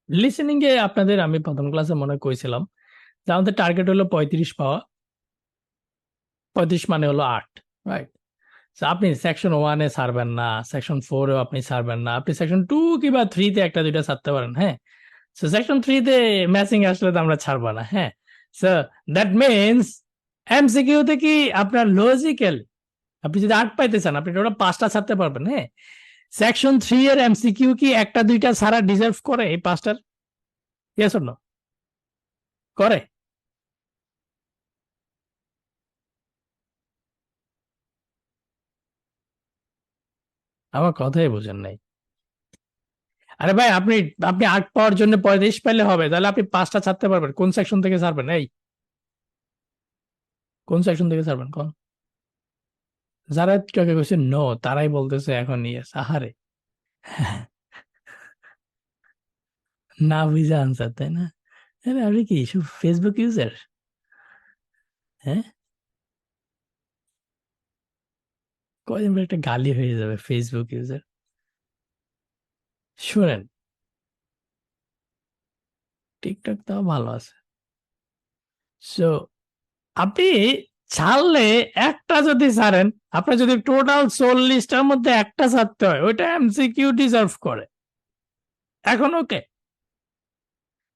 লিসেনিং এ আপনাদের আমি প্রথম ক্লাসে মনে কইছিলাম যে আমাদের টার্গেট হলো 35 পাওয়া, 35 মানে হলো 8, রাইট? আপনি সেকশন 1 এ ছাড়বেন না, সেকশন 4 এও আপনি ছাড়বেন না, আপনি সেকশন 2 কিংবা 3 তে একটা দুইটা ছাড়তে পারেন। হ্যাঁ, সো সেকশন 3 তে ম্যাচিং আসলে তো আমরা ছাড়বো না। হ্যাঁ, সো দ্যাট মিনস এমসিকিউ তে কি আপনার লজিক্যাল, আপনি যদি 8 পাইতে চান, আপনি টোটাল 5টা ছাড়তে পারবেন। হ্যাঁ, সেকশন 3 এর এমসিকিউ কি একটা দুইটা ছাড়া ডিজার্ভ করে এই 5টার? Yes or no? করে? আমার কথাই বোঝেন নাই। আরে ভাই, আপনি আপনি 8 পাওয়ার জন্য 35 পাইলে হবে, তাহলে আপনি 5টা ছাড়তে পারবেন। কোন সেকশন থেকে ছাড়বেন? এই কোন সেকশন থেকে ছাড়বেন কোন? যারা একটু আগে কইছে নো, তারাই বলতেছে এখন ইয়েস। আহারে, না বুঝে আনসার, তাই না? আরে আপনি কি সব ফেসবুক ইউজার? হ্যাঁ, কয়দিন পর একটা গালি হয়ে যাবে ফেসবুক ইউজার। শুনেন, টিকটক তাও ভালো আছে। সো আপনি ছাড়লে, একটা যদি ছাড়েন, আপনার যদি টোটাল 40টার মধ্যে একটা ছাড়তে হয়, ওইটা এমসিকিউ ডিজার্ভ করে। এখন ওকে,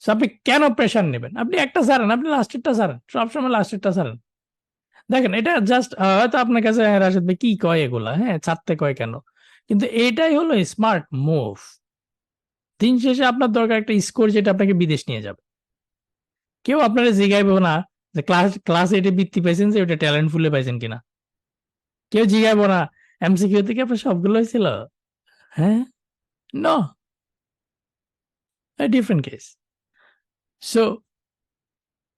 আপনি কেন প্রেশার নেবেন? আপনি একটা ছাড়েন, আপনি লাস্টেরটা ছাড়েন, সবসময় লাস্টেরটা ছাড়েন। দেখেন এটা জাস্ট হয়তো আপনার কাছে হ্যাঁ, রাশেদ ভাই কি কয় এগুলা, হ্যাঁ ছাড়তে কয় কেন, কিন্তু এটাই হলো স্মার্ট মুভ। দিন শেষে আপনার দরকার একটা স্কোর যেটা আপনাকে বিদেশ নিয়ে যাবে। কেউ আপনারা জিগাইবো না যে ক্লাস এইটে বৃত্তি পাইছেন যে ওটা ট্যালেন্ট ফুলে পাইছেন কিনা, কেউ জিগাইবো না এমসিকিউ থেকে আপনার সবগুলো হয়েছিল, হ্যাঁ নো, ডিফারেন্ট কেস। সো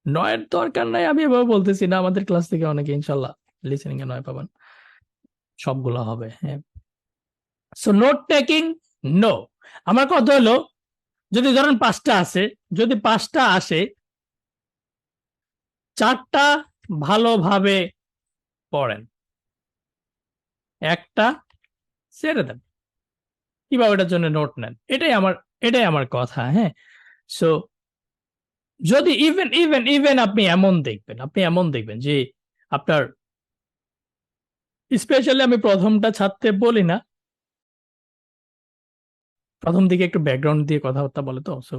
নয়ের দরকার নাই, আমি এভাবে বলতেছি না, আমাদের ক্লাস থেকে অনেকে ইনশাল্লাহ লিসেনিং এ 9 পাবেন, সবগুলো হবে, হ্যাঁ। So note taking no. আমার কথা হলো যদি ধরেন 5টা আছে, যদি 5টা আসে 4টা ভালোভাবে পড়েন, একটা ছেড়ে দেন, কিভাবে ওটার জন্য নোট নেন, এটাই আমার কথা, হ্যাঁ। সো যদি ইভেন আপনি এমন দেখবেন যে আপনার, স্পেশালি আমি প্রথমটা ছাড়তে বলি না, প্রথম দিকে একটু ব্যাকগ্রাউন্ড দিয়ে কথাবার্তা বলে তো। সো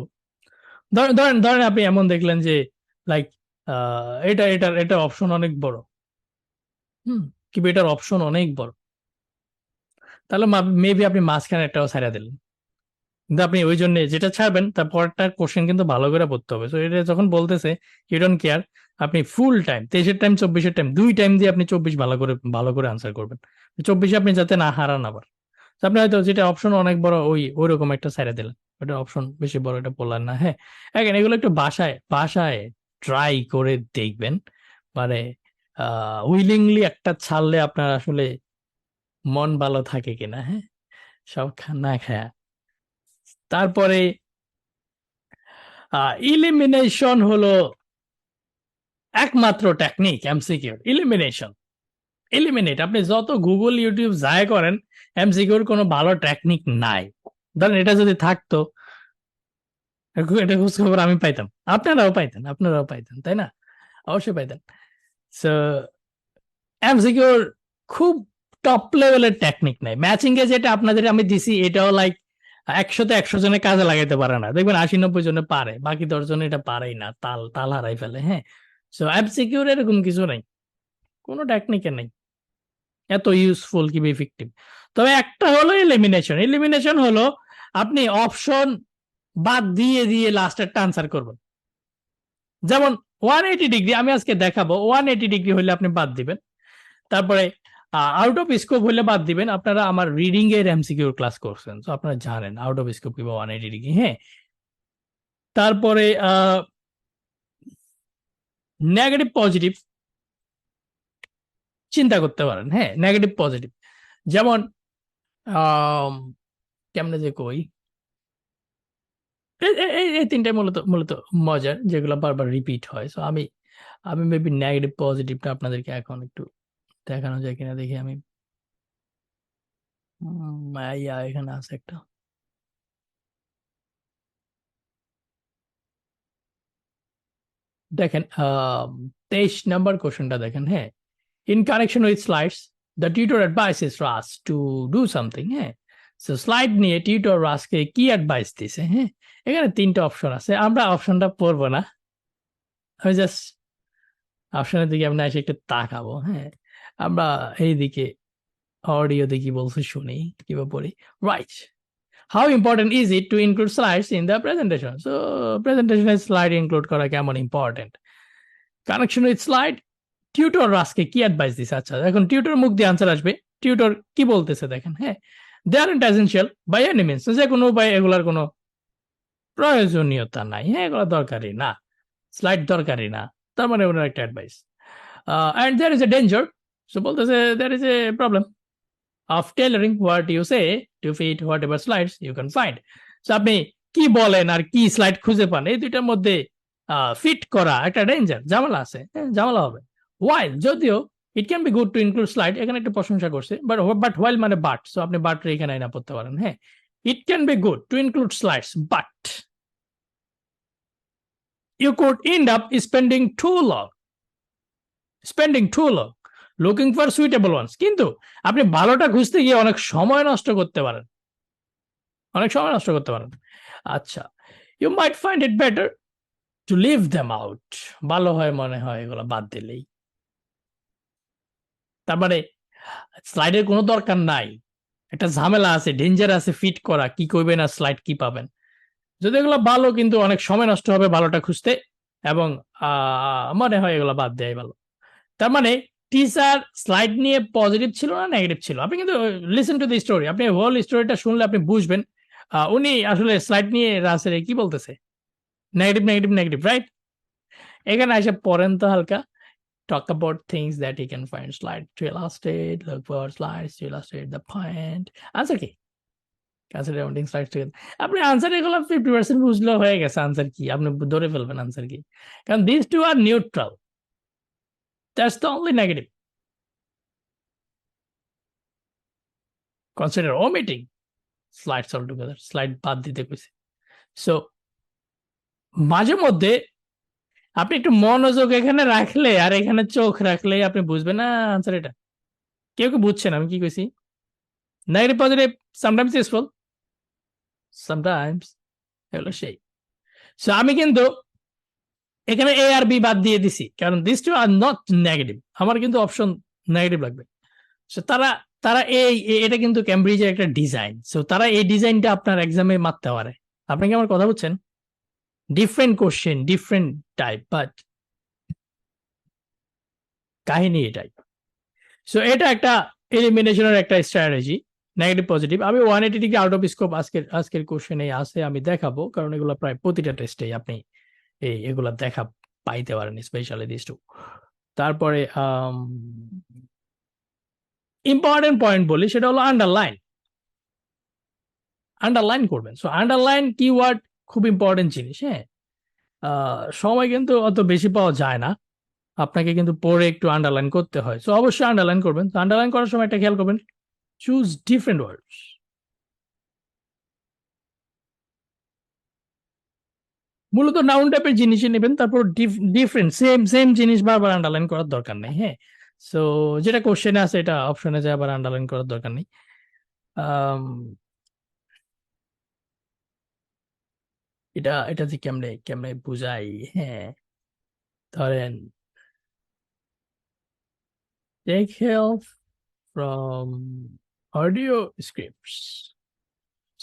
ধরেন আপনি এমন দেখলেন যে লাইক এটার অপশন অনেক বড়, কিন্তু এটার অপশন অনেক বড়, তাহলে মেবি আপনি মাঝখানে একটাও ছাড়া দিলেন, কিন্তু আপনি ওই জন্য যেটা ছাড়বেন তার পরেরটা কোশ্চেন কিন্তু ভালো করে পড়তে হবে। তো এটা যখন বলতেছে ইউ ডোন্ট কেয়ার, আপনি ফুল টাইম 23-এর টাইম 24-এর টাইম 2 টাইম দিয়ে আপনি 24 ভালো করে আনসার করবেন, 24-এ আপনি যাতে না হারান আবার। তো আপনি হয়তো যেটা অপশন অনেক বড় ওই রকম একটা ছাইড়া দিলেন, ওটা অপশন বেশি বড় এটা বললেন না, হ্যাঁ। এখন এগুলো একটু বাসায় ট্রাই করে দেখবেন, মানে উইলিংলি একটা ছাড়লে আপনার আসলে মন ভালো থাকে কিনা, হ্যাঁ, সব না খায়া। তারপরে ইলিমিনেশন হলো একমাত্র টেকনিক এমসিকিউর, এলিমিনেট। আপনি যত গুগল ইউটিউব যাই করেন, এমসিকিউর কোনো ভালো টেকনিক নাই। ধরেন এটা যদি থাকতো, এটা খোঁজ খবর আমি পাইতাম, আপনারাও পাইতেন, তাই না? অবশ্যই পাইতেন। সো এমসিকিউর খুব টপ লেভেলের টেকনিক নাই। ম্যাচিং এ যেটা আপনাদের আমি দিছি এটাও লাইক 100-তে 100 জনে কাজে লাগাইতে পারে না, দেখবেন 80-90 জনে পারে, বাকি 10 জন এটা পারেই না, তাল হারাই ফেলে, হ্যাঁ। সো এমসিকিউর এরকম কিছু নাই, কোনো টেকনিকে নেই এত ইউজফুল কি ইফেক্টিভ। তবে একটা হলো এলিমিনেশন হলো আপনি অপশন বাদ দিয়ে লাস্টেরটা আনসার করবেন। যেমন 180 ডিগ্রি আমি আজকে দেখাবো, 180 ডিগ্রি হলে আপনি বাদ দিবেন, তারপরে আউট অফ স্কোপ হলে বাদ দিবেন। আপনারা আমার রিডিং এর এমসিকিউর ক্লাস করছেন, তো আপনারা জানেন আউট অফ স্কোপ কিংবা 180 ডিগ্রি, হ্যাঁ। তারপরে নেগেটিভ পজিটিভ চিন্তা করতে পারেন, হ্যাঁ, নেগেটিভ পজিটিভ। যেমন কেমনে যে কই, এই তিনটাই মূলত মজার, যেগুলো বারবার রিপিট হয়। সো আমি মেবি নেগেটিভ পজিটিভটা আপনাদেরকে এখন একটু দেখানো যায় কিনা দেখি। আমি এখানে আছে একটা, দেখেন 23 নাম্বার কোশ্চেনটা দেখেন, হ্যাঁ। In connection with slides the tutor advises Russ to do something, হ্যাঁ। সো স্লাইড নিয়ে টিউটর রাসকে কি অ্যাডভাইস দিছে, হ্যাঁ। এখানে 3টা অপশন আছে, আমরা অপশনটা পড়বো না, আমি জাস্ট অপশনের দিকে আমরা এসে একটু তাকাবো, হ্যাঁ। আমরা এইদিকে অডিও দেখি বলছে শুনি কিভাবে পড়ি, right. How important is it to include slides in the presentation? So presentation এ slide include করা কেমন important? Connection with slide, tutor রাসকে কি অ্যাডভাইস দিছে? আচ্ছা, এখন টিউটর মুখ দিয়ে আনসার আসবে, টিউটর কি বলতেছে দেখেন, হ্যাঁ। They aren't essential by any means, যে কোনো উপায়ে এগুলার কোনো প্রয়োজনীয়তা নাই, হ্যাঁ, এগুলো দরকারি না, স্লাইড দরকারি না, তার মানে ওনার একটা advice. And there is a danger, so বলতেছে there is a problem of tailoring what you say to fit whatever slides you can find. So আপনি কি বলেন আর কি স্লাইড খুঁজে পান, এই দুইটার মধ্যে ফিট করা একটা ডেঞ্জার, ঝামেলা আছে, ঝামেলা হবে। While যদিও ইট can be good to include slide, এখানে একটা প্রশংসা করছে, বাট হোয়াইল মানে বাট, সো আপনি বাট এখানে না পড়তে পারেন, হ্যাঁ। ইট can be good to include slides, but you could end up spending too long looking for suitable ones. কিন্তু আপনি ভালোটা খুঁজতে গিয়ে অনেক সময় নষ্ট করতে পারেন, আচ্ছা, you might find it better to leave them out. ভালো হয় মনে হয় এগুলো বাদ দিলেই। তার মানে স্লাইডের কোনো দরকার নাই, একটা ঝামেলা আছে, ডেঞ্জার আছে ফিট করা, কি করবেন আর স্লাইড কি পাবেন। যদি এগুলো ভালো, কিন্তু অনেক সময় নষ্ট হবে ভালোটা খুঁজতে, এবং মনে হয় এগুলো বাদ দেয় ভালো। তার মানে টিচার স্লাইড নিয়ে পজিটিভ ছিল না নেগেটিভ ছিল। আপনি কিন্তু লিসেন টু দি স্টোরি, আপনি হোল স্টোরিটা শুনলে আপনি বুঝবেন উনি আসলে স্লাইড নিয়ে রাসেলে কি বলতেছে, নেগেটিভ নেগেটিভ নেগেটিভ, রাইট? এখানে এসে পড়েন তো হালকা, talk about things that you can find slide to illustrate, look for slides to illustrate the point. Answer কি? Consider mounting slides together. আপনি আনসার এগুলো 50% বুঝলেও হয়ে গেছে আনসার কি, আপনি ধরে ফেলবেন আনসার কি, কারণ these two are neutral. That's the only negative. Consider omitting slides altogether. Slide বাদ দিতে কইছে। So মাঝে মধ্যে আপনি একটু মনোযোগ এখানে রাখলে আর এখানে চোখ রাখলে আপনি বুঝবেন না আনসার এটা। কেউ কি বুঝছেন আমি কি কইছি? Negative positive sometimes useful, sometimes এগুলো সেই। সো আমি কিন্তু এখানে এ আর বি বাদ দিয়ে দিছি, কারণ this two are not negative, আমার কিন্তু অপশন নেগেটিভ লাগবে। সো তারা এটা কিন্তু ক্যামব্রিজের একটা ডিজাইন, সো তারা এই ডিজাইনটা আপনার এক্সামে মারতে পারে। আপনি কি আমার কথা বুঝছেন? Different question, different type, but কাহিনী এটাই। সো এটা একটা এলিমিনেশনের একটা স্ট্র্যাটেজি, নেগেটিভ পজিটিভ। আমি 180 ডিগ্রি আউট অফ স্কোপ আজকের কোশ্চেনে আছে, আমি দেখাবো, কারণ এগুলো প্রায় প্রতিটা টেস্টেই আপনি এগুলা দেখা পাইতে পারেন, স্পেশালি দিস টু। তারপরে ইম্পর্টেন্ট পয়েন্ট বলি, সেটা হলো আন্ডারলাইন করবেন। সো আন্ডারলাইন কিওয়ার্ড খুব ইম্পর্টেন্ট জিনিস। হ্যাঁ, সময় কিন্তু অত বেশি পাওয়া যায় না, আপনাকে কিন্তু পরে একটু আন্ডারলাইন করতে হয়। সো অবশ্যই আন্ডারলাইন করবেন। তো আন্ডারলাইন করার সময় একটা খেয়াল করবেন, চুজ ডিফারেন্ট ওয়ার্ডস। মূলত নাউন টাইপের জিনিসই নেবেন, তারপর ডিফারেন্ট সেম জিনিস বারবার আন্ডারলাইন করার দরকার নেই। হ্যাঁ, সো যেটা কোশ্চেনে আছে এটা অপশনে যায়, আবার আন্ডারলাইন করার দরকার নেই। এটা যে কেমনে বুঝাই, হ্যাঁ, ধরেন take help from audio scripts.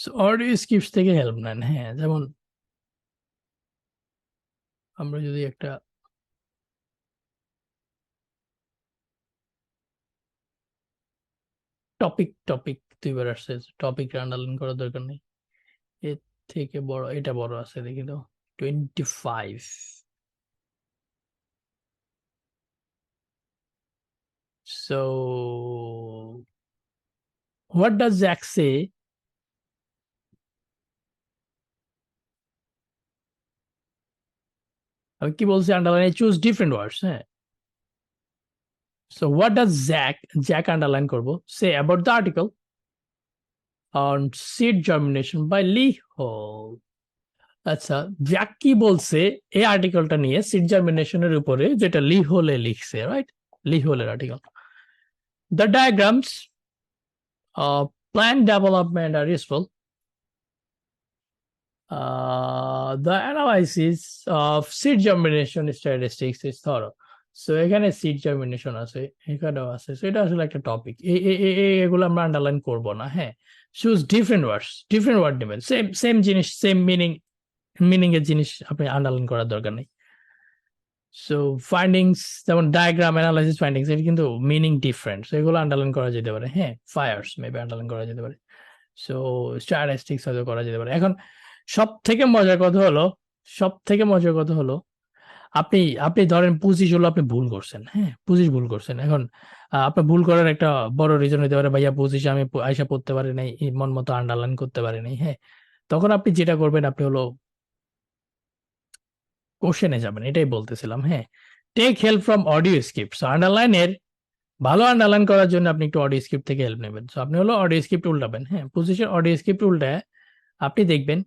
So audio scripts থেকে হেল্প নেন। হ্যাঁ, যেমন আমরা যদি একটা টপিক দুইবার আসছে, টপিক আন্ডারলাইন করার দরকার নেই। এর থেকে বড় এটা বড় আছে, দেখি তো 25। So what does Jack say? আমি কি বলছি, আন্ডারলাইনে চুজ ডিফারেন্ট ওয়ার্ডস। হ্যাঁ, so what does Jack underline করব, say about the article on seed germination by Lee Hall. আচ্ছা, জ্যাক কি বলছে এই আর্টিকেলটা নিয়ে সিড জার্মিনেশনের উপরে, যেটা লি হোলে লিখছে, রাইট? লি হোলের article. The diagrams of plant development are useful. The analysis of seed germination statistics is thorough. So এখানে সিড জার্মিনেশন আছে, এখানেও আছে। সো এটা আসলে একটা টপিক, এগুলো আমরা আন্ডারলাইন করব না। হ্যাঁ, চুজ ডিফারেন্ট ওয়ার্ড নেবেন, সেম জিনিস, সেম মিনিং এর জিনিস আপনি আন্ডারলাইন করার দরকার নেই। সো ফাইন্ডিংস, যেমন ডায়াগ্রাম অ্যানালাইসিস ফাইন্ডিংস, এটা কিন্তু মিনিং ডিফারেন্ট, সো এগুলো আন্ডারলাইন করা যেতে পারে। হ্যাঁ, ফায়ার্স মেবি আন্ডারলাইন করা যেতে পারে। সো স্ট্যাটিস্টিক্স হয়তো করা যেতে পারে। এখন সব থেকে মজার কথা হলো আপনি ধরেন 25 হলো আপনি ভুল করছেন। হ্যাঁ, 25 ভুল করছেন। এখন আপনার ভুল করার একটা বড় রিজন হতে পারে, ভাইয়া 25 আমি আইসা পড়তে পারি নাই, মন মতো আন্ডারলাইন করতে পারি নাই। হ্যাঁ, তখন আপনি যেটা করবেন, আপনি হলো কোশ্চেনে যাবেন, এটাই বলতেছিলাম। হ্যাঁ, take help from audio script. আন্ডারলাইনের ভালো আন্ডারলাইন করার জন্য আপনি একটু অডিও স্ক্রিপ্ট থেকে হেল্প নেবেন। সো আপনি হলো অডিও স্ক্রিপ্ট উল্টাবেন। হ্যাঁ, পজিশন অডিও স্ক্রিপ্ট উল্টায় আপনি দেখবেন,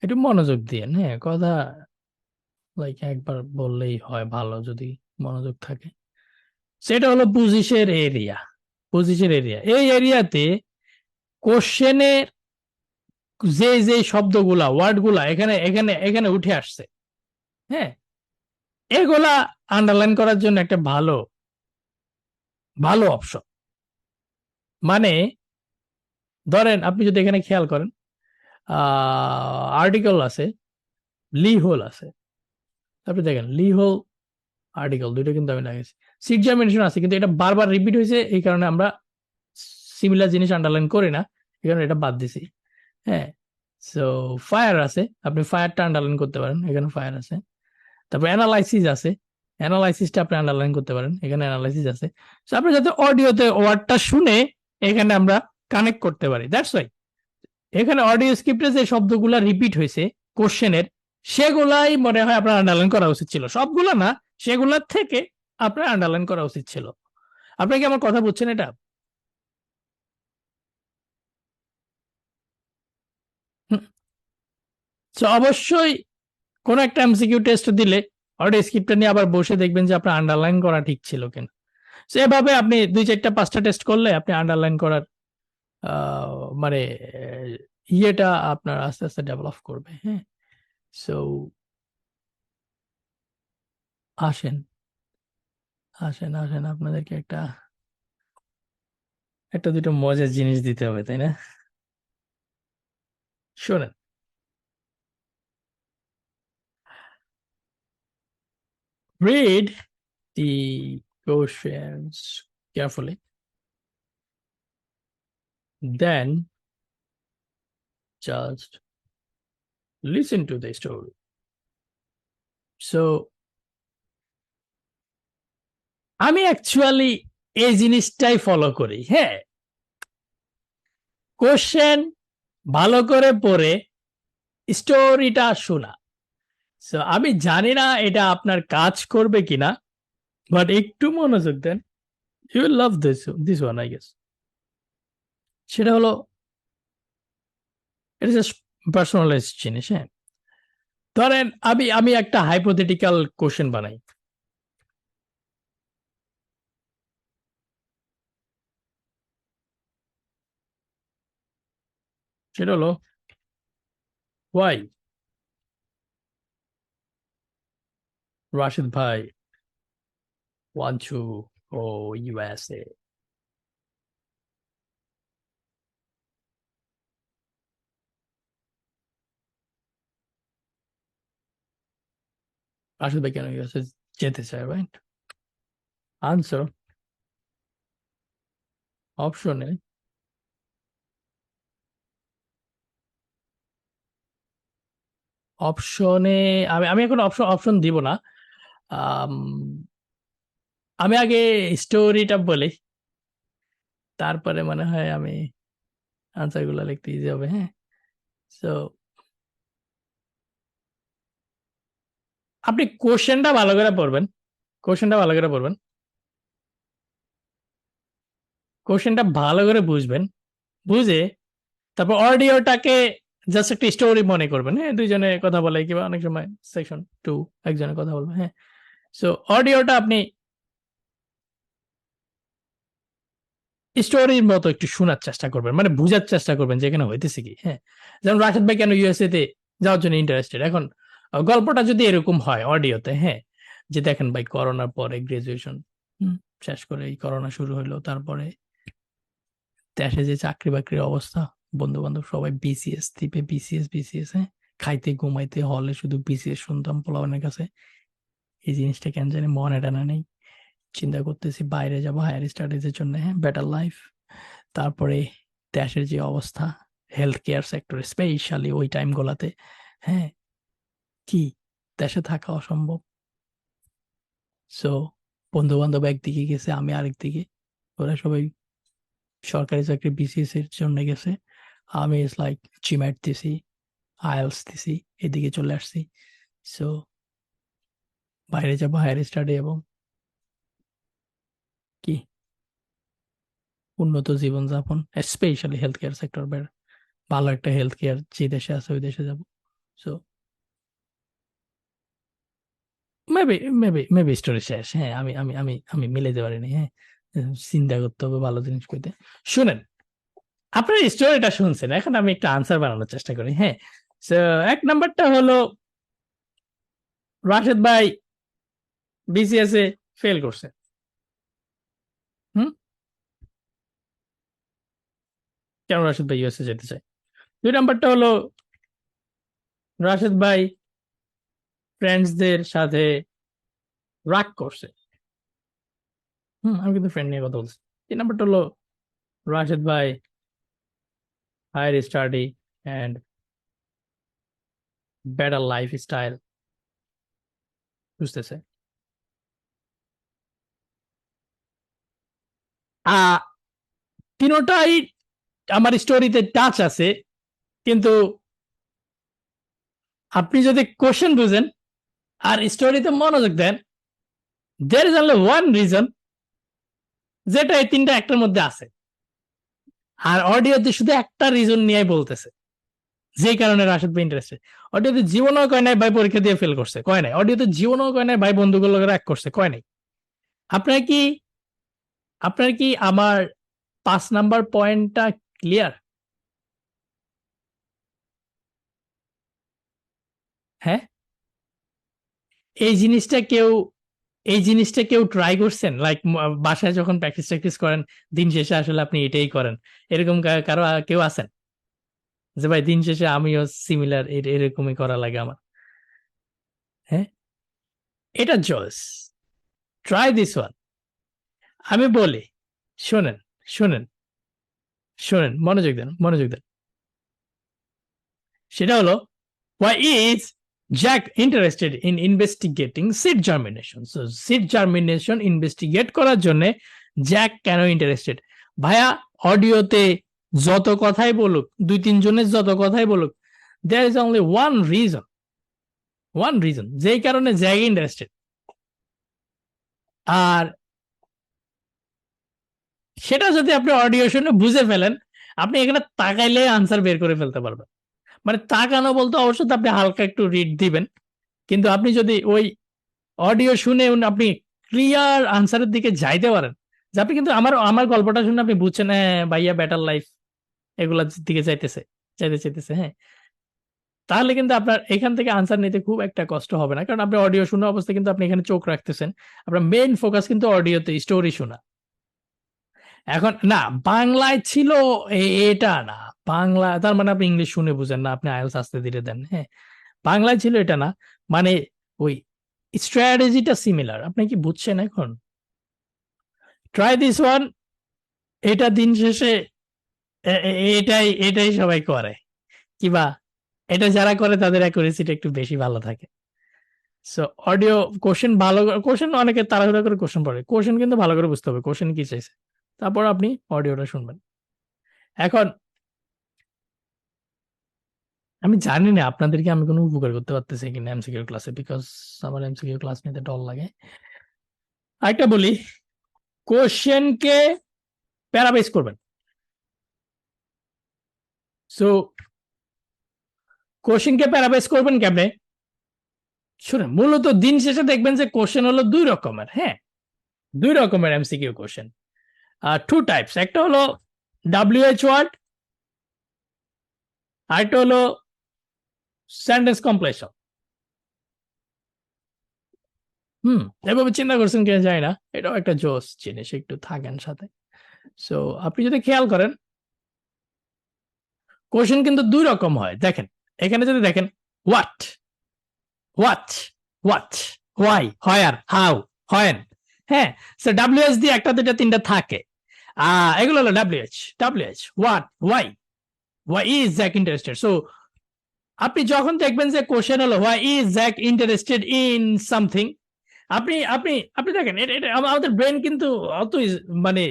একটু মনোযোগ দিয়েন। হ্যাঁ, কথা লাইক একবার বললেই হয় ভালো, যদি মনোযোগ থাকে। সেটা হলো পজিশন এরিয়া। এই এরিয়াতে কোশ্চেনের যে শব্দগুলা, ওয়ার্ডগুলা এখানে উঠে আসছে, হ্যাঁ, এগুলা আন্ডারলাইন করার জন্য একটা ভালো ভালো অপশন। মানে ধরেন আপনি যদি এখানে খেয়াল করেন আর্টিকেল আছে, লি হোল আছে, আপনি দেখেন লি হোল আর্টিকেল দুটো কিন্তু আমি লাগাইছি। সিট জার্মিনেশন আছে কিন্তু এটা বারবার রিপিট হয়েছে, এই কারণে আমরা সিমিলার জিনিস আন্ডারলাইন করি না, এই কারণে এটা বাদ দিছি। হ্যাঁ, সো ফায়ার আছে, আপনি ফায়ারটা আন্ডারলাইন করতে পারেন, এখানে ফায়ার আছে। তারপর অ্যানালাইসিস আছে, অ্যানালাইসিসটা আপনি আন্ডারলাইন করতে পারেন, এখানে অ্যানালাইসিস আছে। সো আপনি যাতে অডিওতে ওয়ার্ডটা শুনে এখানে আমরা কানেক্ট করতে পারি, দ্যাটস ওয়াই এখানে অডিও স্ক্রিপ্টে যে শব্দগুলা রিপিট হয়েছে কোশ্চেনের, সেগুলাই মনে হয় আপনার আন্ডারলাইন করা উচিত ছিল, সবগুলো না, সেগুলোর থেকে আপনার আন্ডারলাইন করা উচিত ছিল। আপনি কি আমার কথা বুঝছেন এটা? তো অবশ্যই কোন একটা এমসিকিউ টেস্ট দিলে অডিও স্ক্রিপ্টটা নিয়ে আবার বসে দেখবেন যে আপনার আন্ডারলাইন করা ঠিক ছিল কিনা। সো এভাবে আপনি 2-4-5টা টেস্ট করলে আপনি আন্ডারলাইন করার মানে ইয়েটা আপনার আস্তে আস্তে ডেভেলপ করবে। হ্যাঁ, সো আসেন আসেন আসেন আপনাদেরকে একটা দুটো মজার জিনিস দিতে হবে, তাই না? শোনেন, read the questions carefully, then just listen to the story. So আমি অ্যাকচুয়ালি এই জিনিসটাই ফলো করি। হ্যাঁ, কোশ্চেন ভালো করে পড়ে স্টোরিটা শোনা। সো আমি জানি না এটা আপনার কাজ করবে কিনা, বাট একটু মনোযোগ দেন, you will love this one I guess. সেটা হলো, এটা জাস্ট পার্সোনালাইজ জিনিস। হ্যাঁ, ধরেন আমি একটা হাইপোথেটিক্যাল কোশ্চেন বানাই। সেটা হলো, ওয়াই রাশিদ ভাই want to go USA? Rashid ভাই কেন ইউএসএ যেতে চায়, রাইট? আনসার অপশনে অপশনে আমি এখন অপশন দিব না। আম, আমি আগে স্টোরিটা বলি, তারপরে মনে হয় আমি আনসার গুলো লিখতে ইজি হবে। হ্যাঁ, সো আপনি কোশ্চেনটা ভালো করে পড়বেন, কোশ্চেনটা ভালো করে পড়বেন, কোশ্চেনটা ভালো করে বুঝবেন, বুঝে তারপর অডিওটাকে জাস্ট একটা স্টোরি মনে করবেন। হ্যাঁ, দুইজনে কথা বলে কিংবা অনেক সময় সেকশন 2 একজনে কথা বলবে। হ্যাঁ, সো অডিওটা আপনি স্টোরির মতো একটু শোনার চেষ্টা করবেন, মানে বুঝার চেষ্টা করবেন যে এখানে হইতেছে কি। হ্যাঁ, যেমন রাশেদ ভাই কেন ইউএসএ তে যাওয়ার জন্য ইন্টারেস্টেড। এখন গল্পটা যদি এরকম হয় অডিওতে, হ্যাঁ, যে দেখেন ভাই করোনার পরে গ্রাজুয়েশন শেষ করে এই করোনা শুরু হইলো, তারপরে দেশে যে চাকরি বাকরির অবস্থা, বন্ধু বান্ধব সবাই বিসিএস দ্বীপে, বিসিএস। হ্যাঁ, খাইতে ঘুমাইতে হলে শুধু বিসিএস শুনতাম পোলাপানের কাছে, এই জিনিসটা কেন জানি মনে টানা নেই। চিন্তা করতেছি বাইরে যাবো হায়ার স্টাডিজের জন্য, হ্যাঁ, বেটার লাইফ। তারপরে দেশের যে অবস্থা, হেলথ কেয়ার সেক্টর স্পেশালি ওই টাইম গুলাতে, হ্যাঁ, কি দেশে থাকা অসম্ভব। সো বন্ধু বান্ধব একদিকে গেছে, আমি আরেক দিকে, ওরা সবাই সরকারি চাকরি বিসিএস এর জন্য গেছে, আমি ইস লাইক জিম্যাট দিছি, আইএলস দিছি, এদিকে চলে আসছি। সো বাইরে যাবো হায়ার স্টাডি এবং কি উন্নত জীবনযাপন, স্পেশালি হেলথ কেয়ার সেক্টর, ভালো একটা হেলথ কেয়ার যে দেশে আছে ওই দেশে যাব। সো মেবি স্টোরি শেষ। হ্যাঁ, আমি মিলাইতে পারিনি। হ্যাঁ, চিন্তা করতে হবে ভালো জিনিস কইতে। শুনেন, আপনার স্টোরিটা শুনছেন, এখন আমি একটা আনসার বানানোর চেষ্টা করি। হ্যাঁ, সো এক নাম্বারটা হলো রাশেদ ভাই বিসিএস এ ফেল করছে। হুম, কেন রাশেদ ভাই ইউএসএ যেতে চায়? 2 নাম্বারটা হলো রাশেদ ভাই ফ্রেন্ডসদের সাথে রাগ করছে। আমি কিন্তু ফ্রেন্ড নিয়ে কথা বলছি। 3 নাম্বারটা হলো রাশেদ ভাই higher study and better life style বুঝতেছে। তিনোটাই আমার স্টোরিতে টাচ আছে, কিন্তু আপনি যদি কোশ্চেন বুঝেন আর স্টোরিতে মনোযোগ দেন, there is only one reason, যেটা এই 3টা একটার মধ্যে আছে। আর অডিওতে শুধু একটা রিজন নিয়ে বলতেছে, যে কারণে রাশেদ ভাই ইন্টারেস্টেড। অডিওতে জীবনও কয় নাই ভাই পরীক্ষা দিয়ে ফেল করছে, কয় নাই। অডিওতে জীবনও কয় নাই ভাই বন্ধুগুলো এক করছে, কয় নাই। আপনার কি আমার 5 নাম্বার পয়েন্টটা ক্লিয়ার? হ্যাঁ, এই জিনিসটা কেউ ট্রাই করছেন? লাইক বাসায় যখন প্র্যাকটিস করেন, দিন শেষে আসলে আপনি এটাই করেন, এরকম কারো কেউ আছেন যে ভাই দিন শেষে আমিও সিমিলার এরকমই করা লাগে আমার? হ্যাঁ, এটা জোস। Try this one. আমি বলি, শোনেন শোনেন শোনেন, মনোযোগ দেন। সেটা হলো, why is Jack interested in investigating seed germination? So seed germination investigate করার জন্য জ্যাক কেন ইন্টারেস্টেড? ভাইয়া অডিওতে যত কথাই বলুক, 2-3 জনের যত কথাই বলুক, there is only one reason যেই কারণে জ্যাক ইন্টারেস্টেড। আর সেটা যদি আপনি অডিও শুনে বুঝে ফেলেন, আপনি এখানে তাকাইলে আনসার বের করে ফেলতে পারবেন। মানে তাকানো বলতে অবশ্যই আপনি হালকা একটু রিড দিবেন, কিন্তু আপনি যদি ওই অডিও শুনে আপনি ক্লিয়ার আনসারের দিকে যাইতে পারেন, যে আপনি কিন্তু আমার গল্পটা শুনে আপনি বুঝছেন, হ্যাঁ ভাইয়া বেটার লাইফ এগুলার দিকে চাইতেছে, হ্যাঁ, তাহলে কিন্তু আপনার এখান থেকে আনসার নিতে খুব একটা কষ্ট হবে না, কারণ আপনি অডিও শোনা অবস্থায় কিন্তু আপনি এখানে চোখ রাখতেছেন। আপনার মেইন ফোকাস কিন্তু অডিওতে, স্টোরি শোনা। এখন না, বাংলায় ছিল এটা না, বাংলা তার মানে আপনি ইংলিশ শুনে বুঝেন না, আপনি আইএলটিএস আস্তে ধীরে দেন। হ্যাঁ, বাংলায় ছিল এটা না, মানে ওই স্ট্র্যাটেজিটা সিমিলার। আপনি কি বুঝছেন এখন? Try this one. এটা দিন শেষে এটাই সবাই করে, কিবা এটা যারা করে তাদের অ্যাকুরেসিটা একটু বেশি ভালো থাকে। সো অডিও কোশ্চেন অনেকে তাড়াহুড়া করে কোশ্চেন পড়ে, কোশ্চেন কিন্তু ভালো করে বুঝতে হবে কোশ্চেন কি চাইছে, তারপর আপনি অডিওটা শুনবেন। এখন আমি জানি না আপনাদেরকে আমি কোনো উপকার করতে পারতেছি কিনা এমসিকিউ ক্লাসে, বিকজ আমার এমসিকিউ ক্লাস নিতে ডর লাগে। আরেকটা বলি, কোশ্চেনকে প্যারাবেস করবেন। সো কোশ্চেনকে প্যারাবেস করবেন কেমনে? শুনেন, মূলত দিন শেষে দেখবেন যে কোশ্চেন হলো 2 রকমের। হ্যাঁ, 2 রকমের এমসিকিউ কোশ্চেন, 2 টাইপস। একটা হলো WH ওয়ার্ড, আরেকটা হলো সেন্টেন্স কমপ্লেশন। এভাবে চিন্তা করছেন কিনা যায় না, এটাও একটা জোস জিনিস, একটু থাকেন সাথে। সো আপনি যদি খেয়াল করেন, কোশ্চেন কিন্তু 2 রকম হয়। দেখেন এখানে যদি দেখেন, what, why, where, how, when. হ্যাঁ, সো WH দিয়ে 1, 2, 3 থাকে। এগুলো হলো WH, what, why is Jack interested. So আপনি যখন দেখবেন যে কোশ্চেন হলো why is Jack interested in something, আপনি আপনি আপনি দেখেন, এটা আমাদের ব্রেন কিন্তু অত মানে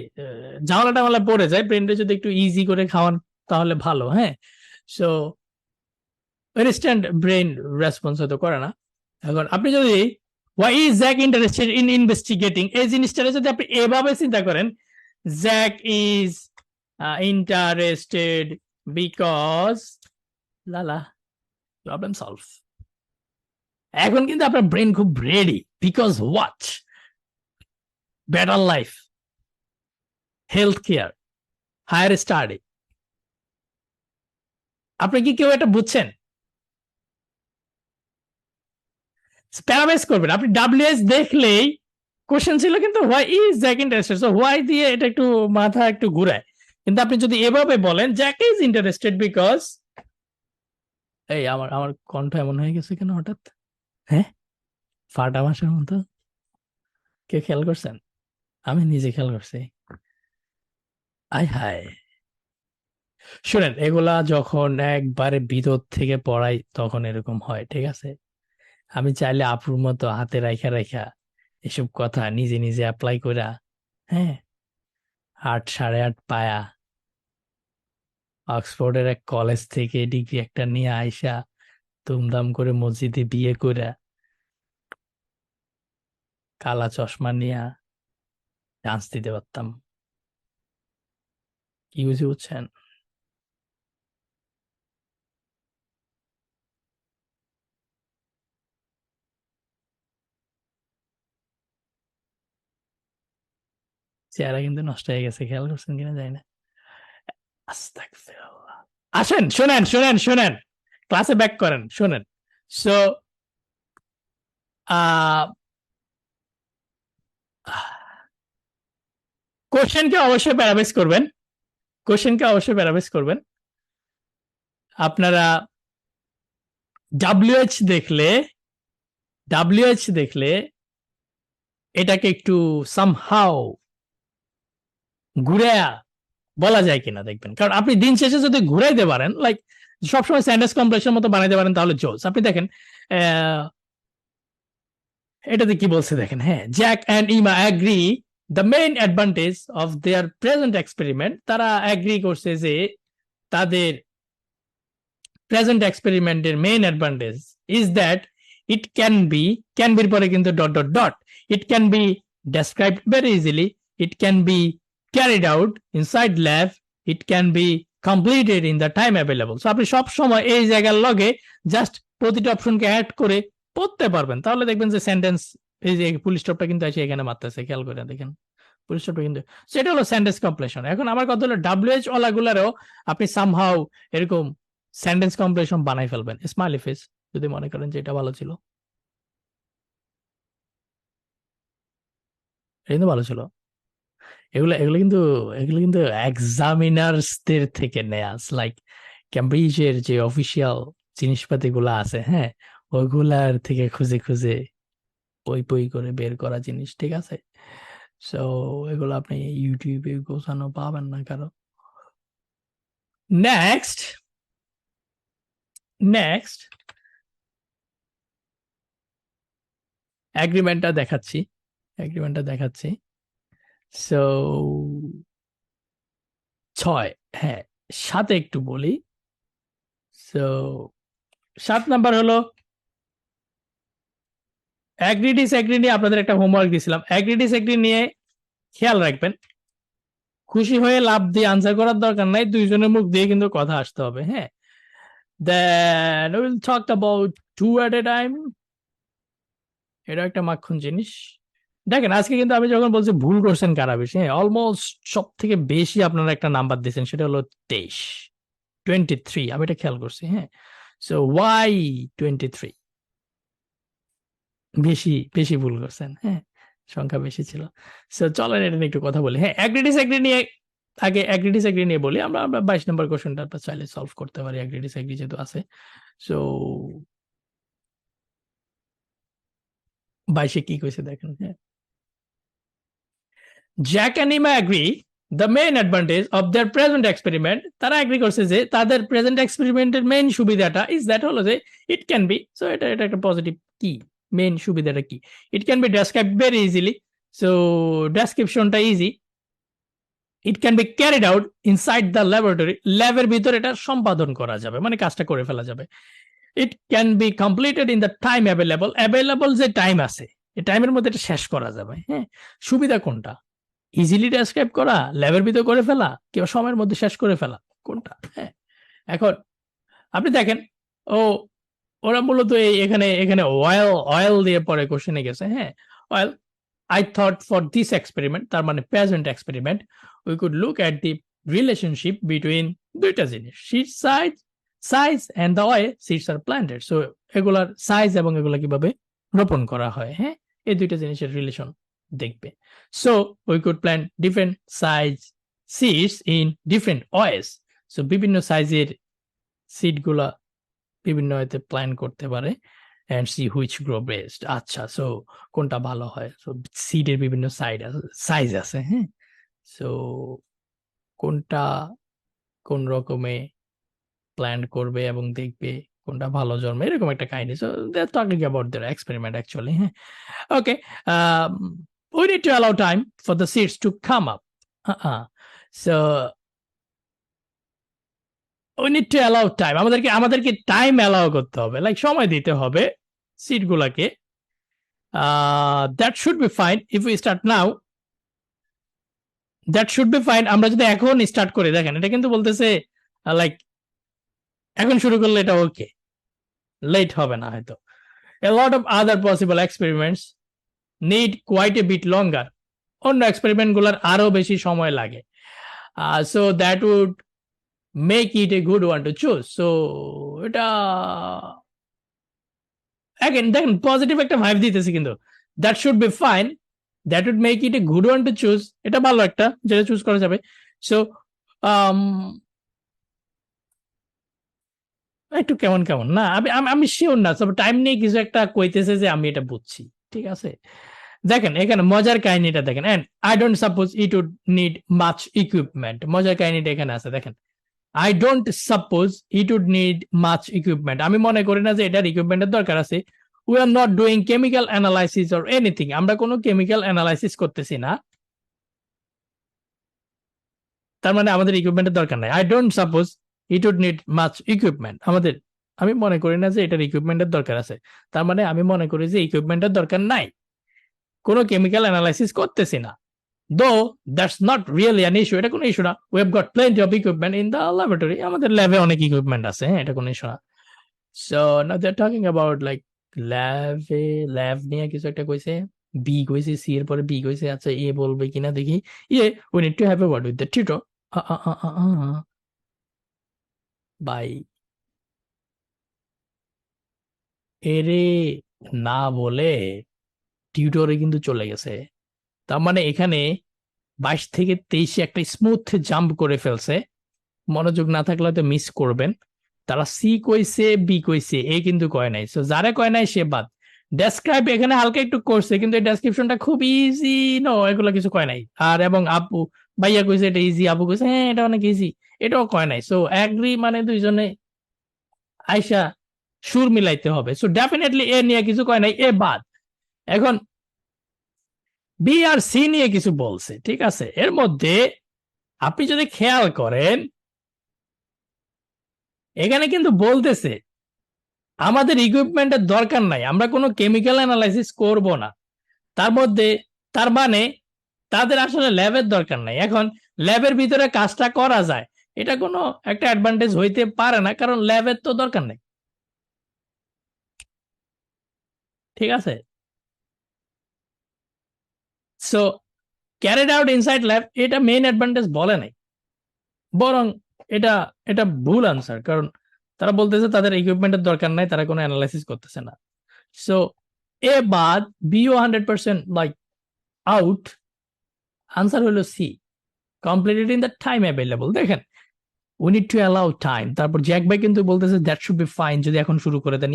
ঝামেলা টামেলা পড়ে যায়, ব্রেনটা যদি একটু ইজি করে খাওয়ান তাহলে ভালো। হ্যাঁ, সো ইনস্ট্যান্ট ব্রেন রেসপন্স হয়তো করে না। এখন আপনি যদি why is Jack interested in investigating, এই জিনিসটা যদি আপনি এভাবে চিন্তা করেন, জ্যাক ইজ ইন্টারেস্টেড বিকজ লালা, প্রবলেম সলভ। এখন কিন্তু আপনার ব্রেন খুব ready, because what, better life, health care, higher study. আপনি কি কেউ এটা বুঝছেন? প্যারাবেস করবেন আপনি, WH দেখলেই কোশ্চেন ছিল কিন্তু why is Jack interested, so why দিয়ে এটা একটু মাথা একটু ঘুরায়। কিন্তু আপনি যদি এভাবে বলেন জ্যাক ইজ ইন্টারেস্টেড বিকজ, এই আমার আমার কণ্ঠ এমন হয়ে গেছে কেন হঠাৎ, হ্যাঁ ফাটা মাসের মতো, কে খেয়াল করছেন? আমি নিজে খেয়াল করছি। আয় হায়, শুনেন এগুলা যখন একবারে ভিতর থেকে পড়াই তখন এরকম হয়, ঠিক আছে? আমি চাইলে আপুর মতো হাতে রাইখা রাইখা এসব কথা নিজে নিজে অ্যাপ্লাই কইরা, হ্যাঁ 8 8.5 পায়া অক্সফোর্ডের এক কলেজ থেকে ডিগ্রি একটা নিয়ে আইসা ধুমধাম করে মসজিদে বিয়ে কইরা কালা চশমা নিয়া ডান্স দিতে পারতাম। কি বুঝি বুঝছেন? চেহারা কিন্তু নষ্ট হয়ে গেছে, খেয়াল করছেন কিনা জানি না। আস্তাগফিরুল্লাহ। আসেন শোনেন শোনেন শোনেন, ক্লাসে ব্যাক করেন, শোনেন। সো কোশ্চেনকে অবশ্যই প্যারাবেস করবেন, কোশ্চেনকে অবশ্যই প্যারাবেস করবেন। আপনারা ডাব্লিউএইচ দেখলে, ডাব্লিউএইচ দেখলে এটাকে একটু সামহাও ঘুরায়া বলা যায় কিনা দেখবেন, কারণ আপনি দিন শেষে যদি ঘুরাইতে পারেন, লাইক সবসময় স্যান্ডউইচ কমপ্লেক্সের মতো বানাইতে পারেন তাহলে জোস। আপনি দেখেন এটাতে কি বলছে দেখেন, হ্যাঁ Jack and Emma agree the main advantage of their present experiment, তারা অ্যাগ্রি করছে যে তাদের প্রেজেন্ট এক্সপেরিমেন্টের main advantage is that it can be পরে কিন্তু dot dot dot, it can be described very easily, it can be carried out inside lab, it can be completed in the time available. So আপনি সব সময় এই জায়গার লগে just প্রতিটা অপশনকে add করে পড়তে পারবেন, তাহলে দেখবেন যে সেন্টেন্স, এই যে পুলিশ স্টপটা কিন্তু আছে এখানে মারতেছে, খেয়াল করে দেখেন পুলিশ স্টপটা কিন্তু, সেটা হলো সেন্টেন্স কমপ্লিশন। এখন আমার কথা হলো ডাব্লিউএইচ ওয়ালাগুলারও আপনি সামহাউ এরকম সেন্টেন্স কমপ্লিশন বানাই ফেলবেন, স্মাইলি ফেস, যদি মনে করেন যে এটা ভালো ছিল, এটা কিন্তু ভালো ছিল। এগুলো এগুলো কিন্তু এগুলো কিন্তু এক্সামিনার্সদের থেকে নেয়া, লাইক ক্যামব্রিজের যে অফিসিয়াল জিনিসপাতি গুলা আছে, হ্যাঁ ওইগুলার থেকে খুঁজে খুঁজে পই পই করে বের করা জিনিস, ঠিক আছে? সো এগুলো আপনি ইউটিউবে গোছানো পাবেন না কারো। নেক্সট নেক্সট অ্যাগ্রিমেন্টটা দেখাচ্ছি। সো 6, হ্যাঁ 7 একটু বলি। সো 7 নাম্বার হলো অ্যাগ্রি ডিসঅ্যাগ্রি নিয়ে আপনাদের একটা হোমওয়ার্ক দিয়েছিলাম। অ্যাগ্রি ডিসঅ্যাগ্রি নিয়ে খেয়াল রাখবেন, খুশি হয়ে লাভ দিয়ে আনসার করার দরকার নাই, দুইজনের মুখ দিয়ে কিন্তু কথা আসতে হবে, হ্যাঁ। Then will talk about 2 at a time, এটা একটা মাখন জিনিস। দেখেন আজকে কিন্তু আমি যখন বলছি ভুল করছেন কারা বেশি, হ্যাঁ অলমোস্ট সব থেকে বেশি আপনারা একটা নাম্বার দিয়েছেন, সেটা হলো 23, আমি এটা খেয়াল করছি, হ্যাঁ। সো ওয়াই 23, বেশি বেশি ভুল করছেন, হ্যাঁ সংখ্যা বেশি ছিল। সো চলেন এটা নিয়ে একটু কথা বলি, হ্যাঁ অ্যাগ্রি ডিসঅ্যাগ্রি নিয়ে আগে অ্যাগ্রি ডিসঅ্যাগ্রি নিয়ে বলি। আমরা 22 নম্বর কোশ্চেনটা চাইলে সলভ করতে পারি, অ্যাগ্রি ডিসঅ্যাগ্রি যেহেতু আছে। সো 22 কি কইছে দেখেন, হ্যাঁ জ্যাক এন্ড ইমা agree the main advantage of their present experiment, তারা অ্যাগ্রি করছে যে তাদের প্রেজেন্ট এক্সপেরিমেন্টের মেইন সুবিধাটা ইজ দ্যাট হলো যে ইট ক্যান বি, সো এটা একটা পজিটিভ কি, মেইন সুবিধাটা কি, it can be describe very easily, so ডেসক্রিপশনটা easy, it can be carried out inside the laboratory, ল্যাবের ভিতরে এটা সম্পাদন করা যাবে, মানে কাজটা করে ফেলা যাবে, ইট can be completed in the time available যে টাইম আছে এই টাইমের মধ্যে এটা শেষ করা যাবে, হ্যাঁ। সুবিধা কোনটা? ইজিলি ডেসক্রাইব করা, ল্যাবের ভিতরে করে ফেলা, কিংবা সময়ের মধ্যে শেষ করে ফেলা, কোনটা? হ্যাঁ এখন আপনি দেখেন ওরা মূলত এখানে এখানে অয়েল দিয়ে পরে কোশ্চেনে গেছে, হ্যাঁ oil, I thought for this experiment, তার মানে present experiment, we could look at the relationship between দুইটা জিনিস, seed size and the way seeds are planted. So এগুলার সাইজ এবং এগুলা কিভাবে রোপণ করা হয়, হ্যাঁ এই দুইটা জিনিসের রিলেশন দেখবে। So we could plant different size seeds in different ways. So বিভিন্ন সাইজের সিড গুলা বিভিন্ন ওয়েতে প্ল্যান করতে পারে and see which grow best. আচ্ছা, সো কোনটা ভালো হয়? সো সিডের বিভিন্ন সাইজ আছে, হ্যাঁ? সো কোনটা কোন রকমে প্ল্যান করবে এবং দেখবে কোনটা ভালো জন্মে, এরকম একটা কাহিনী। So they are talking about their experiment actually, হ্যাঁ? Okay, we need to allow time for the seeds to come up. So we need to allow time. আমাদেরকে টাইম অ্যালাউ করতে হবে, লাইক সময় দিতে হবে সিড গুলাকে। That should be fine if we start now. That should be fine. আমরা যদি এখন স্টার্ট করি, দেখেন এটা কিন্তু বলতেছে লাইক এখন শুরু করলে এটা ওকে, লেট হবে না হয়তো। A lot of other possible experiments need quite a bit longer. অন্য এক্সপেরিমেন্ট গুলার আরো বেশি সময় লাগে। So that would make it a good one to choose. So এটা again দেখেন পজিটিভ একটা ভাইব দিতেছে কিন্তু। That should be fine. That would make it a good one to choose. এটা ভালো একটা যেটা চুজ করা যাবে। So একটু কেমন কেমন না, আমি শিওর না, তবে টাইম নিয়ে কিছু একটা কইতেছে যে আমি এটা বুঝছি, ঠিক আছে? দেখেন এখানে মজার কাহিনীটা দেখেন, and I don't suppose it would need much equipment. মজার কাহিনীটা এখানে আছে, দেখেন I don't suppose it would need much equipment. আমি মনে করি না যে এটার ইকুইপমেন্টের দরকার আছে। We are not doing chemical analysis or anything. আমরা কোনো কেমিক্যাল অ্যানালাইসিস করতেছি না, তার মানে আমাদের ইকুইপমেন্টের দরকার নাই। I don't suppose it would need much equipment. আমি মনে করি না যে এটার ইকুইপমেন্টের দরকার আছে, তার মানে আমি মনে করি যে ইকুইপমেন্টের দরকার নাই, কোনো কেমিক্যাল অ্যানালাইসিস করতেছি না। দো that's not really an issue, এটা কোনো ইস্যু না। We have got plenty of equipment in the laboratory. আমাদের ল্যাবে অনেক ইকুইপমেন্ট আছে, হ্যাঁ, এটা কোনো ইস্যু না। So now they are talking about like lab নিয়ে কিছু একটা কইছে, বি কইছে, সি এর পরে বি কইছে। আচ্ছা, এ বলবে কিনা দেখি। We need to have a word with the tutor. বাই এরে না বলে টিউটরে কিন্তু চলে গেছে। তার মানে এখানে 22 থেকে 23 একটা স্মুথ জাম্প করে ফেলছে। মনোযোগ না থাকলে হয়তো মিস করবেন। তারা সি কইছে, বি কইছে, এ কিন্তু কয় নাই। সো যারা কয় নাই সে বাদ। ডেসক্রাইব এখানে হালকা একটু করছে, কিন্তু এই ডেসক্রিপশনটা খুব ইজি, নো এগুলো কিছু কয় নাই। আর এবং আপু ভাইয়া কইছে এটা ইজি, আপু কইছে হ্যাঁ এটা অনেক ইজি, এটাও কয় নাই। সো অ্যাগ্রি মানে দুইজনে আইসা সুর মিলাইতে হবে। সো ডেফিনেটলি এ নিয়ে কিছু কয় নাই, এ বাদ। এখন বি আর সি নিয়ে কিছু বলছে, ঠিক আছে? এর মধ্যে আপনি যদি খেয়াল করেন এখানে কিন্তু বলতেছে আমাদের ইকুইপমেন্টের দরকার নাই, আমরা কোনো কেমিক্যাল অ্যানালাইসিস করব না। তার মানে তাদের আসলে ল্যাবের দরকার নাই। এখন ল্যাবের ভিতরে কাজটা করা যায়, এটা কোনো একটা অ্যাডভান্টেজ হইতে পারে না, কারণ ল্যাবের তো দরকার নেই, ঠিক আছে? So carried out inside lab, এটা মেইন অ্যাডভান্টেজ বলে নাই, বরং এটা ভুল আনসার। কারণ তারা বলতেছে তাদের ইকুইপমেন্টের দরকার নাই, তারা কোনো অ্যানালাইসিস করতেছে না। সো এ বাদ, বিও 100% লাইক আউট। আনসার হলো C, completed in the time available. দেখেন we need to allow time. তারপর জ্যাক ভাই কিন্তু বলতেছে দ্যাট শুড বি ফাইন যদি এখন শুরু করে দেন।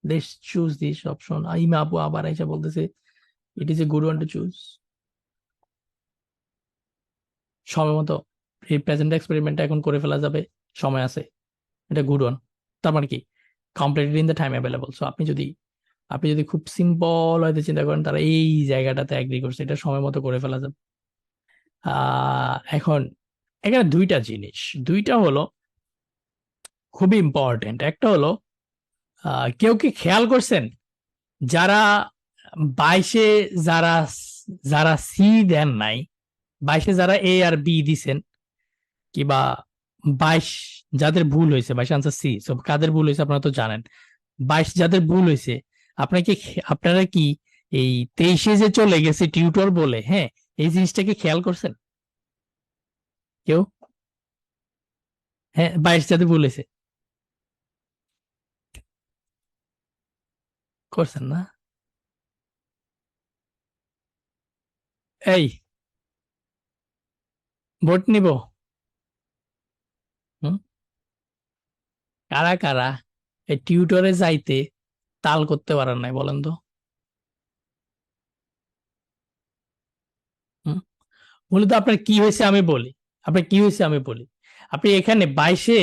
Let's choose this option. Emma আপু আবার এসে বলতেছে it is a good one to choose. সময় মতো এই প্রেজেন্ট এক্সপেরিমেন্টটা এখন করে ফেলা যাবে, সময় আছে, এটা গুড ওয়ান। তার মানে কি completed in the time available. So আপনি যদি খুব সিম্পল হয়তো চিন্তা করেন, তারা এই জায়গাটাতে অ্যাগ্রি করছে, এটা সময় মতো করে ফেলা যাবে। এখন এখানে দুইটা জিনিস, দুইটা হলো খুবই ইম্পর্টেন্ট। একটা হলো কেউ কি খেয়াল করছেন যারা 22-এ যারা সি দেন নাই, 22-এ যারা এ আর বি দিছেন, কিবা 22 যাদের ভুল হয়েছে, 22 আনসার সি। সব কাদের ভুল হয়েছে আপনারা তো জানেন। 22 যাদের ভুল হয়েছে, আপনারা কি এই 23-এ যে চলে গেছে টিউটর বলে, হ্যাঁ, এই জিনিসটাকে খেয়াল করছেন কেউ? হ্যাঁ, 22 যাদের ভুল হয়েছে, করছেন না? এই ভোট নিব? হুম? কারা কারা এই টিউটরে যাইতে তাল করতে পারেন নাই বলেন তো? হুম? মূলত আপনার কি হয়েছে আমি বলি। আপনার কি হয়েছে আমি বলি। আপনি এখানে 22-এ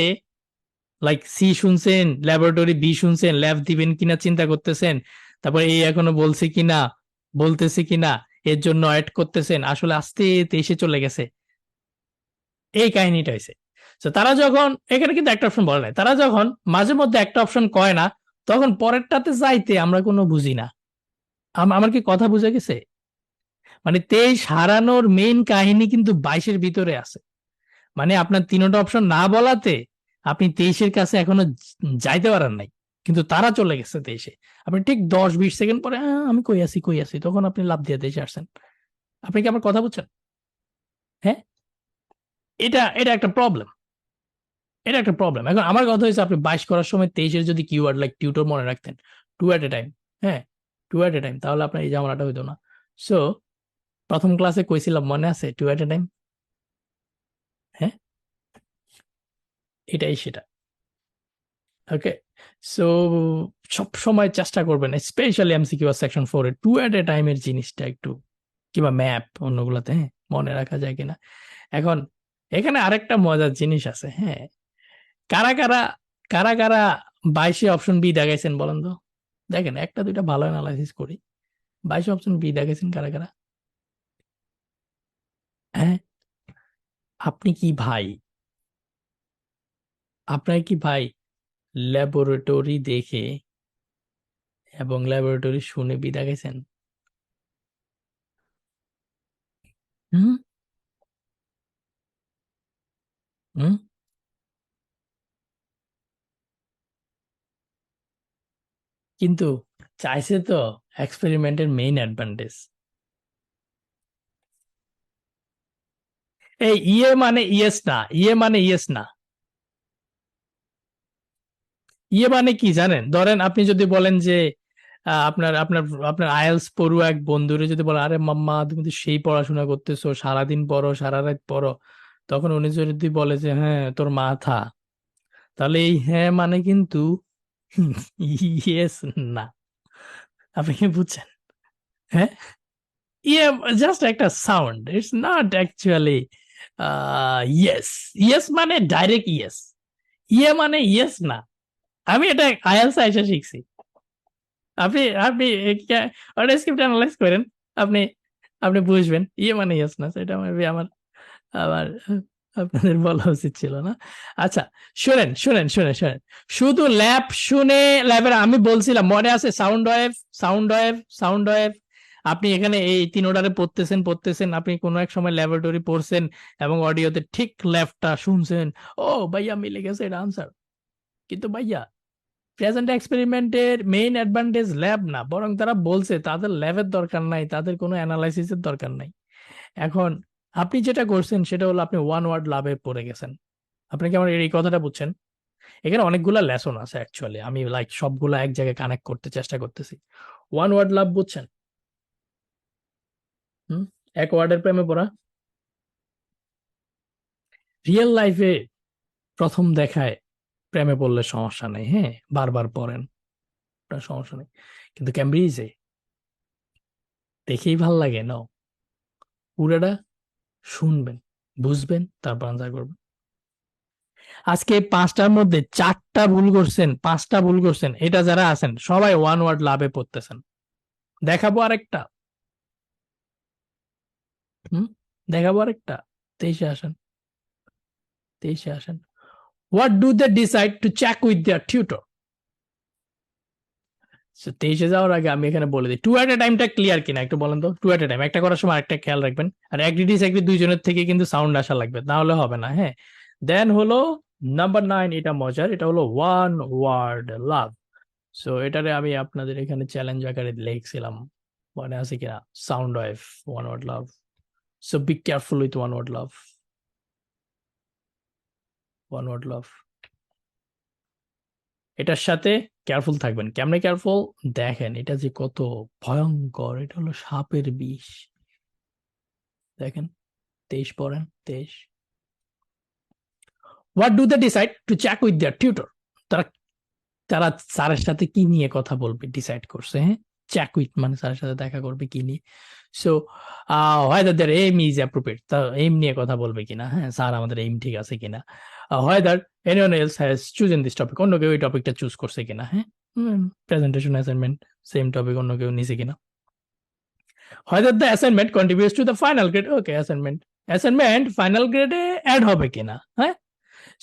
লাইক সি শুনছেন, ল্যাবরেটরি বি শুনছেন, ল্যাব দিবেন কিনা চিন্তা করতেছেন, তারপর এই এখনো বলছে কিনা, বলতেছে কিনা, এর জন্য অ্যাড করতেছেন, আসলে আস্তে 23-এ চলে গেছে। এই কাহিনীটা হয়েছে। তো তারা যখন এখানে কিন্তু একটা অপশন বলে নাই, তারা যখন মাঝে মধ্যে একটা অপশন কয় না, তখন পরেরটাতে যাইতে আমরা কোনো বুঝি না। আমার কি কথা বুঝে গেছে? মানে 23 হারানোর মেইন কাহিনী কিন্তু 22-এর ভিতরে আছে। মানে আপনার তিনটা অপশন না বলাতে আপনি 23-এর কাছে এখনো যাইতে পারেন নাই, কিন্তু তারা চলে গেছে 23-এ। আপনি ঠিক 10-20 সেকেন্ড পরে আমি কই আছি তখন আপনি লাভ দিয়ে 23-এ আসছেন। আপনি কি আমার কথা বুঝছেন? হ্যাঁ, এটা এটা একটা প্রবলেম। এটা একটা প্রবলেম। এখন আমার কথা হচ্ছে আপনি 22 করার সময় 23-এর যদি কিওয়ার্ড লাইক টিউটর মনে রাখতেন, টু এট এ টাইম, হ্যাঁ, টু এট এ টাইম, তাহলে আপনার এই ঝামেলাটা হইতো না। সো প্রথম ক্লাসে কইছিলাম মনে আছে টু এট এ টাইম? হ্যাঁ, এটাই সেটা। ওকে, সো সব সময় চেষ্টা করবেন specially MCQ section 4 A two at এ টাইমের জিনিসটা একটু, কিংবা ম্যাপ অন্যগুলোতে, হ্যাঁ, মনে রাখা যায় কিনা। এখন এখানে আরেকটা মজার জিনিস আছে, হ্যাঁ, কারা কারা কারা কারা 22-এ অপশন বি দেখাইছেন বলেন তো? দেখেন একটা দুইটা ভালো অ্যানালাইসিস করি। 22 অপশন বি দেখাইছেন কারা কারা? হ্যাঁ, আপনি কি ভাই, আপনার কি ভাই ল্যাবরেটরি দেখে এবং ল্যাবরেটরি শুনে বি দেখাইছেন? হুম, হুম, কিন্তু চাইছে তো এক্সপেরিমেন্টের মেইন অ্যাডভান্টেজ। এই ইয়ে মানে ইয়েস না, ইয়ে মানে ইয়েস না, ইয়ে মানে কি জানেন? ধরেন আপনি যদি বলেন যে আপনার আপনার আপনার আইএলস পড়ুয়া এক বন্ধুরে যদি বলেন, আরে মাম্মা তুমি তো সেই পড়াশোনা করতেছো, সারাদিন পড়ো, সারা রাত পড়ো, তখন উনি যদি বলে যে হ্যাঁ তোর মাথা, তাহলে এই হ্যাঁ মানে কিন্তু ইয়েস না। আপনি কি বুঝছেন? হ্যাঁ, ইয়ে জাস্ট একটা sound, it's not actually yes. Yes মানে ডাইরেক্ট ইয়েস, ইয়ে মানে ইয়েস না। আমি এটা আইএলস আইসা শিখছি। আপনি আপনি ওটা স্ক্রিপ্ট অ্যানালাইজ করেন, আপনি আপনি বুঝবেন ইয়ে মানে ইয়েস না। সেটা মেবি আমার আমার আপনাদের বলা উচিত ছিল না। আচ্ছা, শুনেন শুনেন শুনেন শুনেন, শুধু ল্যাব শুনে, ল্যাবের আমি বলছিলাম মনে আছে sound wave, sound wave, sound wave. আপনি এখানে এই তিন অর্ডারে পড়তেছেন, আপনি কোনো এক সময় ল্যাবরেটরি পড়ছেন এবং অডিওতে ঠিক ল্যাবটা শুনছেন, ও ভাইয়া মিলে গেছে এটা আনসার। কিন্তু ভাইয়া প্রেজেন্ট এক্সপেরিমেন্টের মেইন অ্যাডভান্টেজ ল্যাব না, বরং তারা বলছে তাদের ল্যাবের দরকার নাই, তাদের কোনো অ্যানালাইসিসের দরকার নাই। এখন আপনি যেটা করছেন সেটা হলো আপনি ওয়ান ওয়ার্ড ল্যাবে পড়ে গেছেন। আপনি কি আমার এই কথাটা বুঝছেন? এখানে অনেকগুলা লেসন আছে অ্যাকচুয়ালি, আমি লাইক সবগুলা এক জায়গায় কানেক্ট করতে চেষ্টা করতেছি। ওয়ান ওয়ার্ড ল্যাব বুঝছেন? হুম, এক ওয়ার্ডের প্রেমে পড়া। রিয়েল লাইফে প্রথম দেখায় প্রেমে পড়লে সমস্যা নেই, হ্যাঁ, বারবার পড়েন, ওটা সমস্যা নেই। কিন্তু ক্যামব্রিজে দেখেই ভাল লাগে না, পুরোটা শুনবেন, বুঝবেন, তারপর আনসার করবেন। আজকে 5টার মধ্যে 4টা ভুল করছেন, 5টা ভুল করছেন, এটা যারা আছেন সবাই ওয়ান ওয়ার্ড লাভে পড়তেছেন। দেখাবো আরেকটা, হুম, দেখাবো আরেকটা। 23-এ আসেন, 23-এ আসেন। What do they decide to check with their tutor? 23-এ যাওয়ার আগে আমি এখানে বলে দিই টু এট এ টাইমটা ক্লিয়ার কিনা একটু বলেন তো। টু এট এ টাইম একটা করার সময় একটা খেয়াল রাখবেন, আর এগ্রি ডিসএগ্রি দুইজনের থেকে কিন্তু সাউন্ড আসা লাগবে, তাহলে হবে না, হ্যাঁ। দেন হলো নাম্বার 9, এটা মজার, এটা হলো ওয়ান ওয়ার্ড লাভ। সো এটারে আমি আপনাদের এখানে চ্যালেঞ্জ আকারে লিখছিলাম, মনে আছে কিনা? Sound wave, one word love. So be careful with one word love, one word love. এটার সাথে কেয়ারফুল থাকবেন। কেমনে কেয়ারফুল? দেখেন এটা যে কত ভয়ঙ্কর, এটা হলো সাপের বিষ। দেখেন 23 পড়েন 23 what do they decide to check with their tutor তারা তারা স্যারের সাথে কি নিয়ে কথা বলবে ডিসাইড করছে হ্যাঁ চেক উইথ মানে স্যারের সাথে দেখা করবে কি নিয়ে so whether their aim is appropriate তা এম নিয়ে কথা বলবে কিনা হ্যাঁ স্যার আমাদের এম ঠিক আছে কিনা whether anyone else has chosen this topic অন্য কেউ এই টপিকটা চুজ করছে কিনা হ্যাঁ প্রেজেন্টেশন অ্যাসাইনমেন্ট সেম টপিক অন্য কেউ নিছে কিনা whether the assignment contributes to the final grade okay assignment final grade A add হবে কিনা হ্যাঁ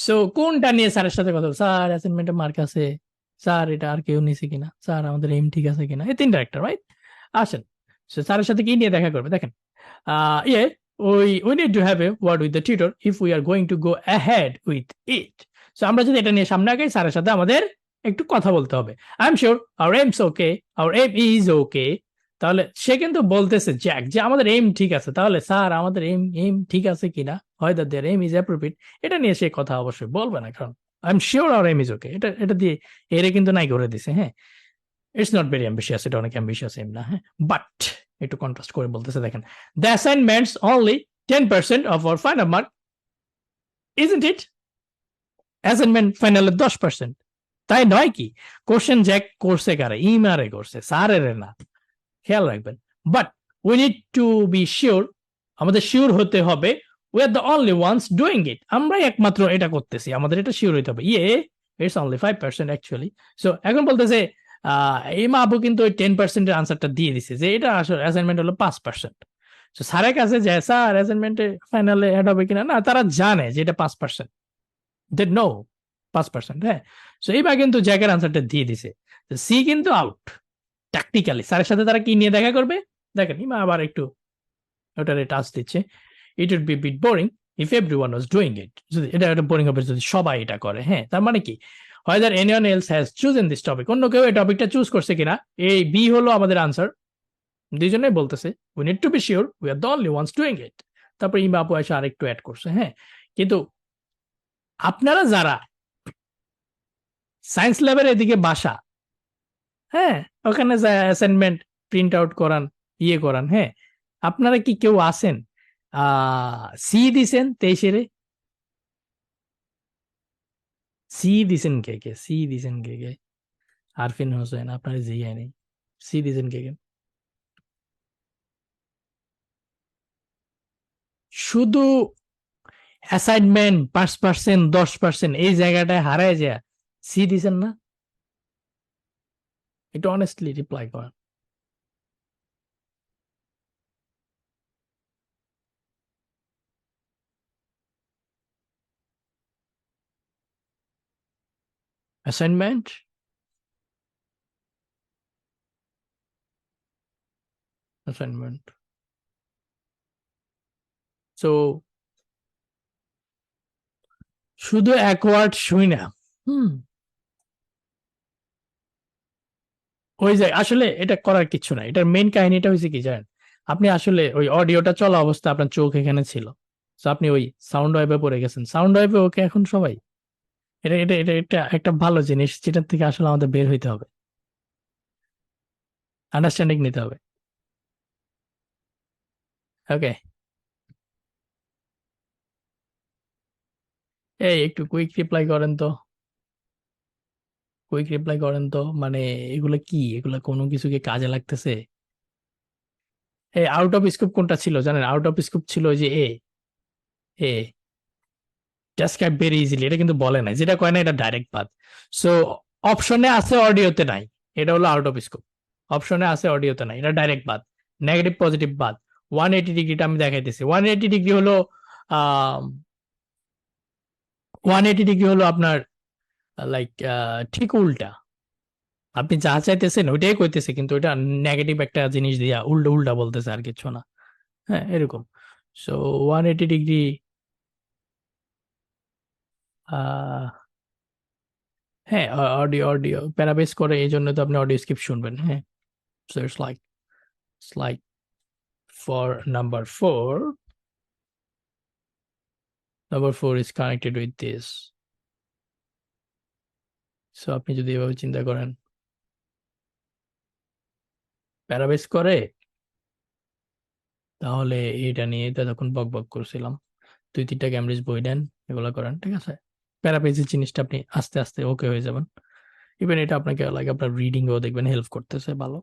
সো কোনটা নিয়ে স্যারের সাথে কথা বলবো স্যার অ্যাসাইনমেন্টে মার্ক আছে স্যার এটা আর কেউ নিছে কিনা স্যার আমাদের এম ঠিক আছে কিনা এই তিনটা একটা রাইট আসেন সো স্যারের সাথে কি নিয়ে দেখা করবে দেখেন ইয়ে we need to have a word with the tutor if we are going to go ahead with it so আমরা যদি এটা নিয়ে সামনে আগাই স্যারের সাথে আমাদের একটু কথা বলতে হবে I am sure our aims okay our aim is okay তাহলে সে কিন্তু বলতেছে জ্যাক যে আমাদের এম ঠিক আছে তাহলে স্যার আমাদের এম ঠিক আছে কিনা হয়তো দেয়ার এম ইজ অ্যাপ্রোপ্রিয়েট এটা নিয়ে সে কথা অবশ্যই বলবে না কারণ I am sure our aim is okay এটা দিয়ে এরে কিন্তু নাই করে দিছে হ্যাঁ ইটস নট ভেরি অ্যাম্বিশিয়াস এটা অনেক অ্যাম্বিশিয়াস এম না হ্যাঁ বাট একটু কন্ট্রাস্ট করে বলতেছে দেখেন the assignments only 10% of our final mark isn't it assignment ফাইনালের 10% তাই নয় কি কোশ্চেন জ্যাক করছে কারে ইমারে করছে স্যারের না খেয়াল রাখবেন but we need to be sure আমাদের শিওর হতে হবে we are the only ones doing it আমরাই একমাত্র এটা করতেছি আমাদের এটা শিওর হতে হবে ইটস অনলি 5% অ্যাকচুয়ালি সো এখন বলতেছে এমা আপু কিন্তু ওই 10% এর আনসারটা দিয়ে দিছে যে এটা আসলে অ্যাসাইনমেন্ট হলো 5% সো স্যারের কাছে যায় স্যার অ্যাসাইনমেন্টে ফাইনালে অ্যাড হবে কিনা না তারা জানে যে এটা 5% দে নো 5% হ্যাঁ সো এইবার কিন্তু জ্যাকের আনসারটা দিয়ে দিছে সি কিন্তু আউট ট্যাকটিক্যালি স্যারের সাথে তারা কি নিয়ে দেখা করবে দেখেন ইমা আবার একটু ওটারে টাচ দিচ্ছে it would be bit boring if everyone was doing it যদি এটা বোরিং হবে যদি সবাই এটা করে হ্যাঁ তার মানে কি whether anyone else has chosen this topic অন্য কেউ এই টপিকটা চুজ করছে কিনা এই বি হলো আমাদের আনসার দুইজনেই বলতেছে we need to be sure we are the only ones doing it তারপর ইমা আপু এসে আরেকটু অ্যাড করছে হ্যাঁ কিন্তু আপনারা যারা সায়েন্স ল্যাবের এদিকে বাসা হ্যাঁ ওখানে যায় অ্যাসাইনমেন্ট প্রিন্ট আউট করান ইয়ে করান হ্যাঁ আপনারা কি কেউ আছেন সি দিছেন 23 সি দিছেন কে সি দিছেন কে আরফিন হোসেন আপনার জিআই নেই সি দিছেন কে শুধু অ্যাসাইনমেন্ট 5% 10% এই জায়গাটায় হারায় যায় সি দিছেন না একটু অনেস্টলি রিপ্লাই করেন অ্যাসাইনমেন্ট সো শুধু এক ওয়ার্ড শুই না ওই যে আসলে এটা করার কিছু না এটার মেইন কাহিনীটা হয়েছে কি জানেন আপনি আসলে ওই অডিওটা চলা অবস্থা আপনার চোখ এখানে ছিল তো আপনি ওই সাউন্ড ওয়েভে পড়ে গেছেন সাউন্ড ওয়েভে ওকে এখন সবাই এটা এটা এটা এটা একটা ভালো জিনিস যেটার থেকে আসলে আমাদের বের হইতে হবে আন্ডারস্ট্যান্ডিং নিতে হবে ওকে এই একটু কুইক রিপ্লাই করেন তো মানে এগুলো কি এগুলো কোনো কিছু কি কাজে লাগতেছে এই আউট অফ স্কোপ কোনটা ছিল জানেন আউট অফ স্কোপ ছিল ওই যে এ ডেসক্রাইব ভেরি ইজিলি এটা কিন্তু বলে নাই যেটা কয় না এটা ডাইরেক্ট বাদ সো অপশনে আছে অডিওতে নাই এটা হলো আউট অফ স্কোপ অপশনে আছে অডিওতে নাই এটা ডাইরেক্ট বাদ নেগেটিভ পজিটিভ বাদ 180 ডিগ্রিটা আমি দেখাইতেছি 180 ডিগ্রি হলো 180 ডিগ্রি হলো আপনার লাইক ঠিক উল্টা আপনি যা চাইতেছেন ওইটাই কইতেছে কিন্তু ওইটা নেগেটিভ একটা জিনিস দিয়া উল্টা উল্টা বলতেছে আর কিছু না হ্যাঁ এরকম সো 180 ডিগ্রি হ্যাঁ অডিও প্যারাবেস করে এই জন্য তো আপনি অডিও স্ক্রিপ্ট শুনবেন হ্যাঁ so it's like for number 4 is connected with this so আপনি যদি এভাবে চিন্তা করেন প্যারাবেস করে তাহলে এটা নিয়ে তো তখন বক বক করছিলাম। 2-3টা ক্যামব্রিজ বই নেন, এগুলো করেন, ঠিক আছে? প্যারাপেজিক জিনিসটা আপনি আস্তে আস্তে ওকে হয়ে যাবেন। ইভেন এটা আপনাকে লাইক আপনার রিডিং এও দেখবেন হেল্প করতেছে ভালো।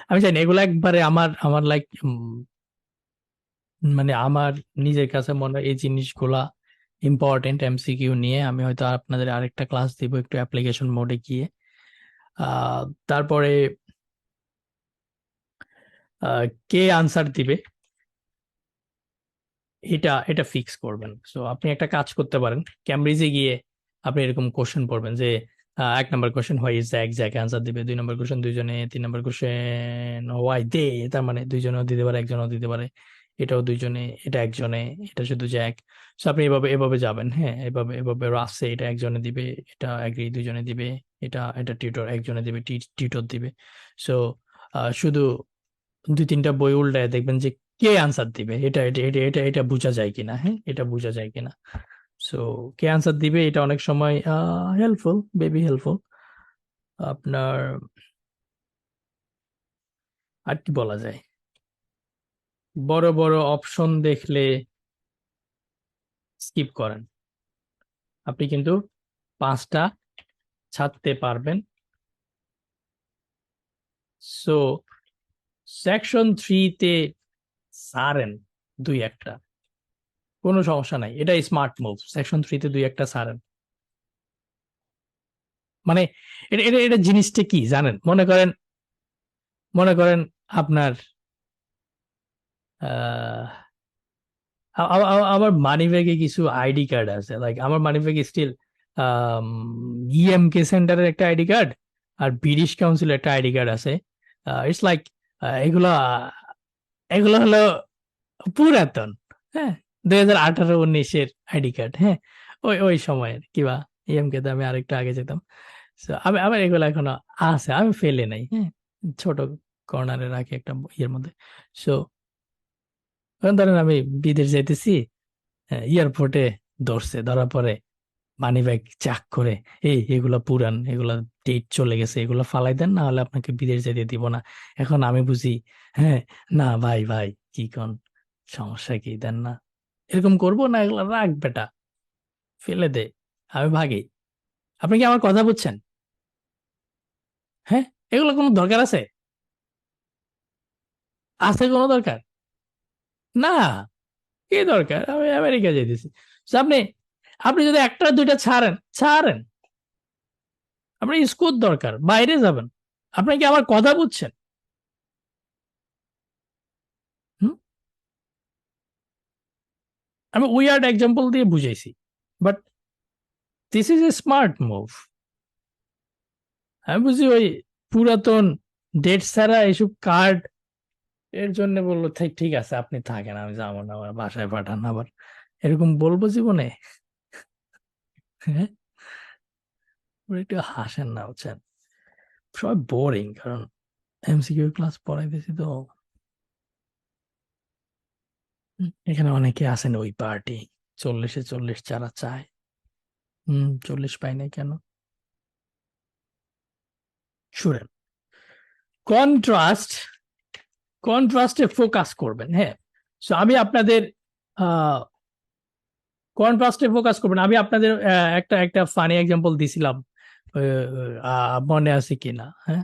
আমি জানি এগুলো একবারে আমার আমার লাইক মানে আমার নিজের কাছে মনে হয় এই জিনিসগুলা ইম্পর্টেন্ট। এমসিকিউ নিয়ে আমি হয়তো আপনাদের আরেকটা ক্লাস দিব একটু অ্যাপ্লিকেশন মোডে গিয়ে। তারপরে কে আনসার দিবে এটা এটা ফিক্স করবেন। সো আপনি একটা কাজ করতে পারেন, ক্যামব্রিজে গিয়ে আপনি এরকম কোশ্চেন পড়বেন যে 1 নম্বর question why is the exact answer দিবে, 2 নম্বর কোশ্চেন দুইজনে, 3 নম্বর কোশ্চেন হোয়াই দে, তার মানে দুইজনেও দিতে পারে, একজনও দিতে পারে, এটাও দুইজনে, এটা একজনে, এটা শুধু জ্যাক। সো আপনি এভাবে এভাবে যাবেন, হ্যাঁ, এভাবে এভাবে রাসে এটা একজনে দিবে, এটা এগ্রি দুইজনে দিবে, এটা এটা টিউটর একজনে দিবে, টিউটর দিবে। সো শুধু 2-3টা বই উল্টায় দেখবেন যে কে আনসার দিবে, এটা এটা এটা এটা এটা বোঝা যায় কিনা, হ্যাঁ, এটা বোঝা যায় কিনা। সো কে আনসার দিবে এটা অনেক সময় হেল্পফুল, বেবি হেল্পফুল। আপনার আর কি বলা যায়, বড় বড় অপশন দেখলে স্কিপ করেন, আপনি কিন্তু 5টা ছাড়তে পারবেন। সো সেকশন 3-তে সারেন 2-1টা, কোনো সমস্যা নাই, এটা স্মার্ট মুভ। সেকশন 3-তে 2-1টা সারেন। মানে এটা এটা এটা জিনিসটা কি জানেন, মনে করেন আপনার আহ, আমার মানি ব্যাগে কিছু আইডি কার্ড আছে, লাইক আমার মানি ব্যাগে স্টিল ইএমকে সেন্টারের একটা আইডি কার্ড আর ব্রিটিশ কাউন্সিলের একটা আইডি কার্ড আছে। ইটস লাইক এগুলো এগুলো হলো পুরাতন, হ্যাঁ, 2018-19-এর আইডি কার্ড, হ্যাঁ, ওই ওই সময়ের কিবা। ইএমকে তে আমি আরেকটু আগে যেতাম। So, আমি আমার এগুলো এখনো আছে, আমি ফেলে নাই, হ্যাঁ, ছোট কর্নারে রাখি একটা ইয়ের মধ্যে। সো ধরেন আমি বিদেশ যাইতেছি, এয়ারপোর্টে ধরা পরে মানি ব্যাগ চাক করে, এগুলা পুরান, এগুলা ডেট চলে গেছে, এগুলা ফালাই দেন, না হলে আপনাকে বিদেশ যেতে দিব না। এখন আমি বুঝি, হ্যাঁ, না ভাই ভাই কি কোন, সমস্যা কি, দেন না, এরকম করবো না, এগুলা রাখ বেটা, ফেলে দে, আমি ভাগি। আপনি কি আমার কথা বুঝছেন? হ্যাঁ, এগুলো কোনো দরকার আছে? আছে কোনো দরকার? না, কি দরকার, আমি আমেরিকা যেতেছি। So, আপনি আপনি যদি একটা দুইটা ছাড়েন ছাড়েন, আপনার স্কোর দরকার, বাইরে যাবেন। আপনি কি আমার কথা বুঝছেন? হুম? আমি উইয়ার্ড এক্সাম্পল দিয়ে বুঝাইছি, but this is a smart move. আমি বুঝি ওই পুরাতন ডেট ছাড়া এইসব কার্ড এর জন্য বললো ঠিক আছে আপনি থাকেন, আমি যাবো না, আমার বাসায় পাঠান, আবার এরকম বলবো জীবনে? হ্যাঁ, ওরা একটু হাসেন না, বুঝছেন? সবাই বোরিং, কারণ এমসিকিউ ক্লাস পড়াইতেছি তো। এখানে অনেকে আছেন ওই পার্টি, 40-এ 40 যারা চায়। 40 পাই নাই কেন? শুনেন, কন্ট্রাস্ট কন্ট্রাস্টে ফোকাস করবেন, হ্যাঁ। সো আমি আপনাদের কন্ট্রাস্টে ফোকাস করবেন, আমি আপনাদের একটা একটা ফানি এক্সাম্পল দিছিলাম, মনে আছে কিনা, হ্যাঁ,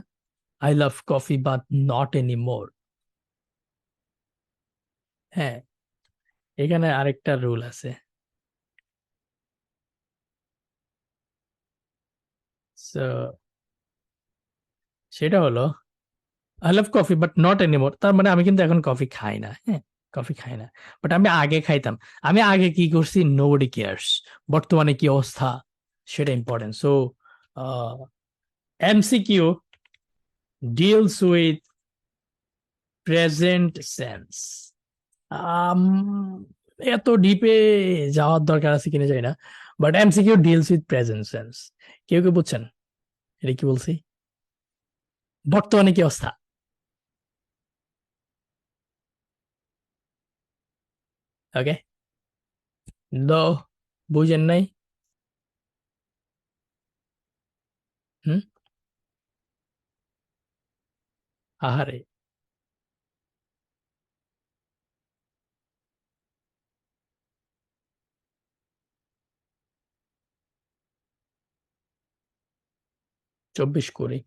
I love coffee but not any more. হ্যাঁ, এখানে আরেকটা রুল আছে। সো সেটা হলো I love coffee but not anymore, তার মানে আমি কিন্তু এখন কফি খাই না, হ্যাঁ, কফি খাই না, বাট আমি আগে খাইতাম। আমি আগে কি করছি, নোবডি কেয়ার্স। বর্তমানে কি অবস্থা সেটা important. So MCQ deals with present sense. এত ডিপে যাওয়ার দরকার আছে কিনা জানি না, but MCQ deals with present sense. কেউ কেউ বুঝছেন এটা কি বলছি? বর্তমানে কি অবস্থা? ওকে, দ বুঝেন নাই? হুম, আহারে, 24 করি,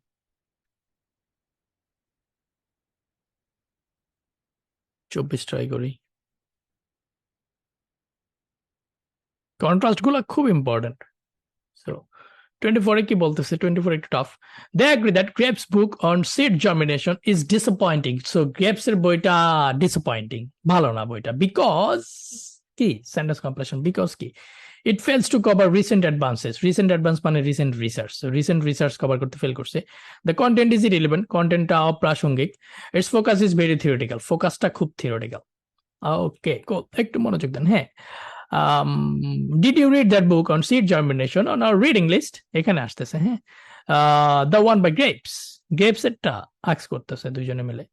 ট্রাই করি। কন্ট্রাস্ট গুলা খুব ইম্পর্টেন্ট। সো 24 কি বলতেছে, 24 একটু tough. They agree that Graves' book on seed germination is disappointing. So Graves এর বইটা disappointing, ভালো না বইটা, because কি sentence completion, because কি it fails to cover recent advances. Recent advance মানে recent research. So recent research cover করতে fail করছে। The content is irrelevant, contentটা অপ্রাসঙ্গিক। Its focus is very theoretical, ফোকাসটা খুব theoretical. ওকে, cool, একটু মনোযোগ দেন। হ্যাঁ, did you read that book on seed germination on our reading list? এখানে আসতেছে। হ্যাঁ, the one by Graves এরটা আস্ক করতেছে দুইজনে মিলে।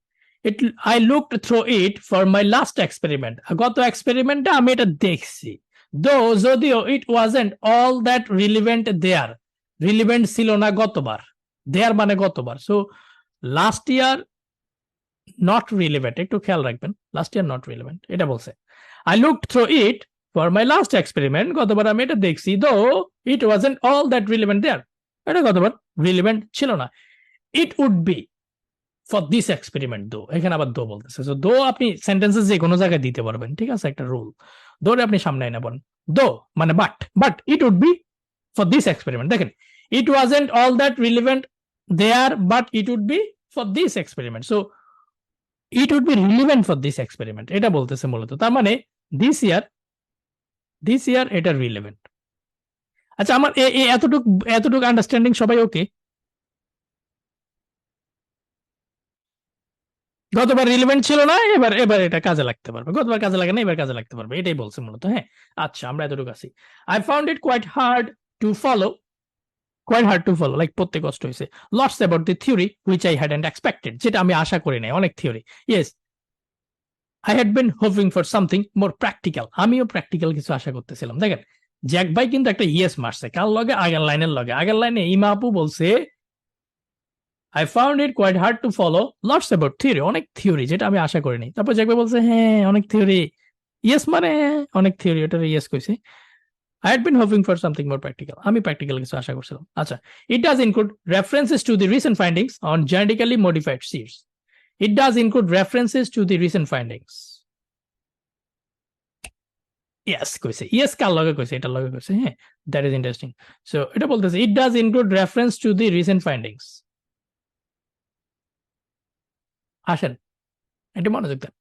I looked through it for my last experiment. গত এক্সপেরিমেন্টে আমি এটা দেখছি, though যদিও it wasn't all that relevant there. Relevant ছিল না গতবার, there মানে গতবার। So last year not relevant, একটু খেয়াল রাখবেন, লাস্ট ইয়ার নট রিলেভেন্ট এটা বলছে। I looked through it for my last experiment, গতবার আমি এটা দেখছি, though it wasn't all that relevant there. এটা গতবার রিলেভেন্ট ছিল না। It would be for this experiment though, এখানে আবার দো বলতেছে। সো দো আপনি সেন্টেন্সেস যে কোনো জায়গায় দিতে পারবেন, ঠিক আছে, একটা রুল। দোরে আপনি সামনে এনে বলেন, দো মানে but it would be for this experiment। দেখেন, it wasn't all that relevant there, but it would be for this experiment. So it would be relevant for this experiment, এটা বলতেছে মূলত। তার মানে this year এটা রিলেভেন্ট। আচ্ছা, আমার এতটুকু আন্ডারস্ট্যান্ডিং সবাই ওকে? গতবার রিলেভেন্ট ছিল না, এবার এটা কাজে লাগতে পারবে, গতবার কাজে লাগে না, এবার কাজে লাগতে পারবে, এটাই বলছে মূলত। হ্যাঁ, আচ্ছা, আমরা এতটুকু আছি। I found it quite hard to follow, like পড়তে কষ্ট হয়েছে। Lots about the theory which I hadn't expected, যেটা আমি আশা করি নাই, অনেক theory. Yes, I had been hoping for something more practical. আমিও প্র্যাকটিক্যাল কিছু আশা করতেছিলাম। দেখেন, জ্যাক ভাই কিন্তু একটা ইয়েস মারছে, কার লগে? আগের লাইনে ইমা আপু বলছে I found it quite hard to follow lots about theory, অনেক থিওরি, যেটা আমি আশা করিনি। তারপর জ্যাক ভাই বলছে হ্যাঁ অনেক থিওরি, ইয়েস মানে অনেক থিওরি, ওটা ইয়েস কইছে। I had been hoping for something more practical, আমি প্র্যাকটিক্যাল কিছু আশা করছিলাম। আচ্ছা, it does include references to the recent findings on genetically modified seeds. It does include references to the recent findings. Yes কইছে, yes কার লগে কইছে? এটার লগে কইছে। হ্যাঁ, that is interesting. So এটা বলতেছে it does include reference to the recent findings. আসেন, এটা মনোযোগ দেন।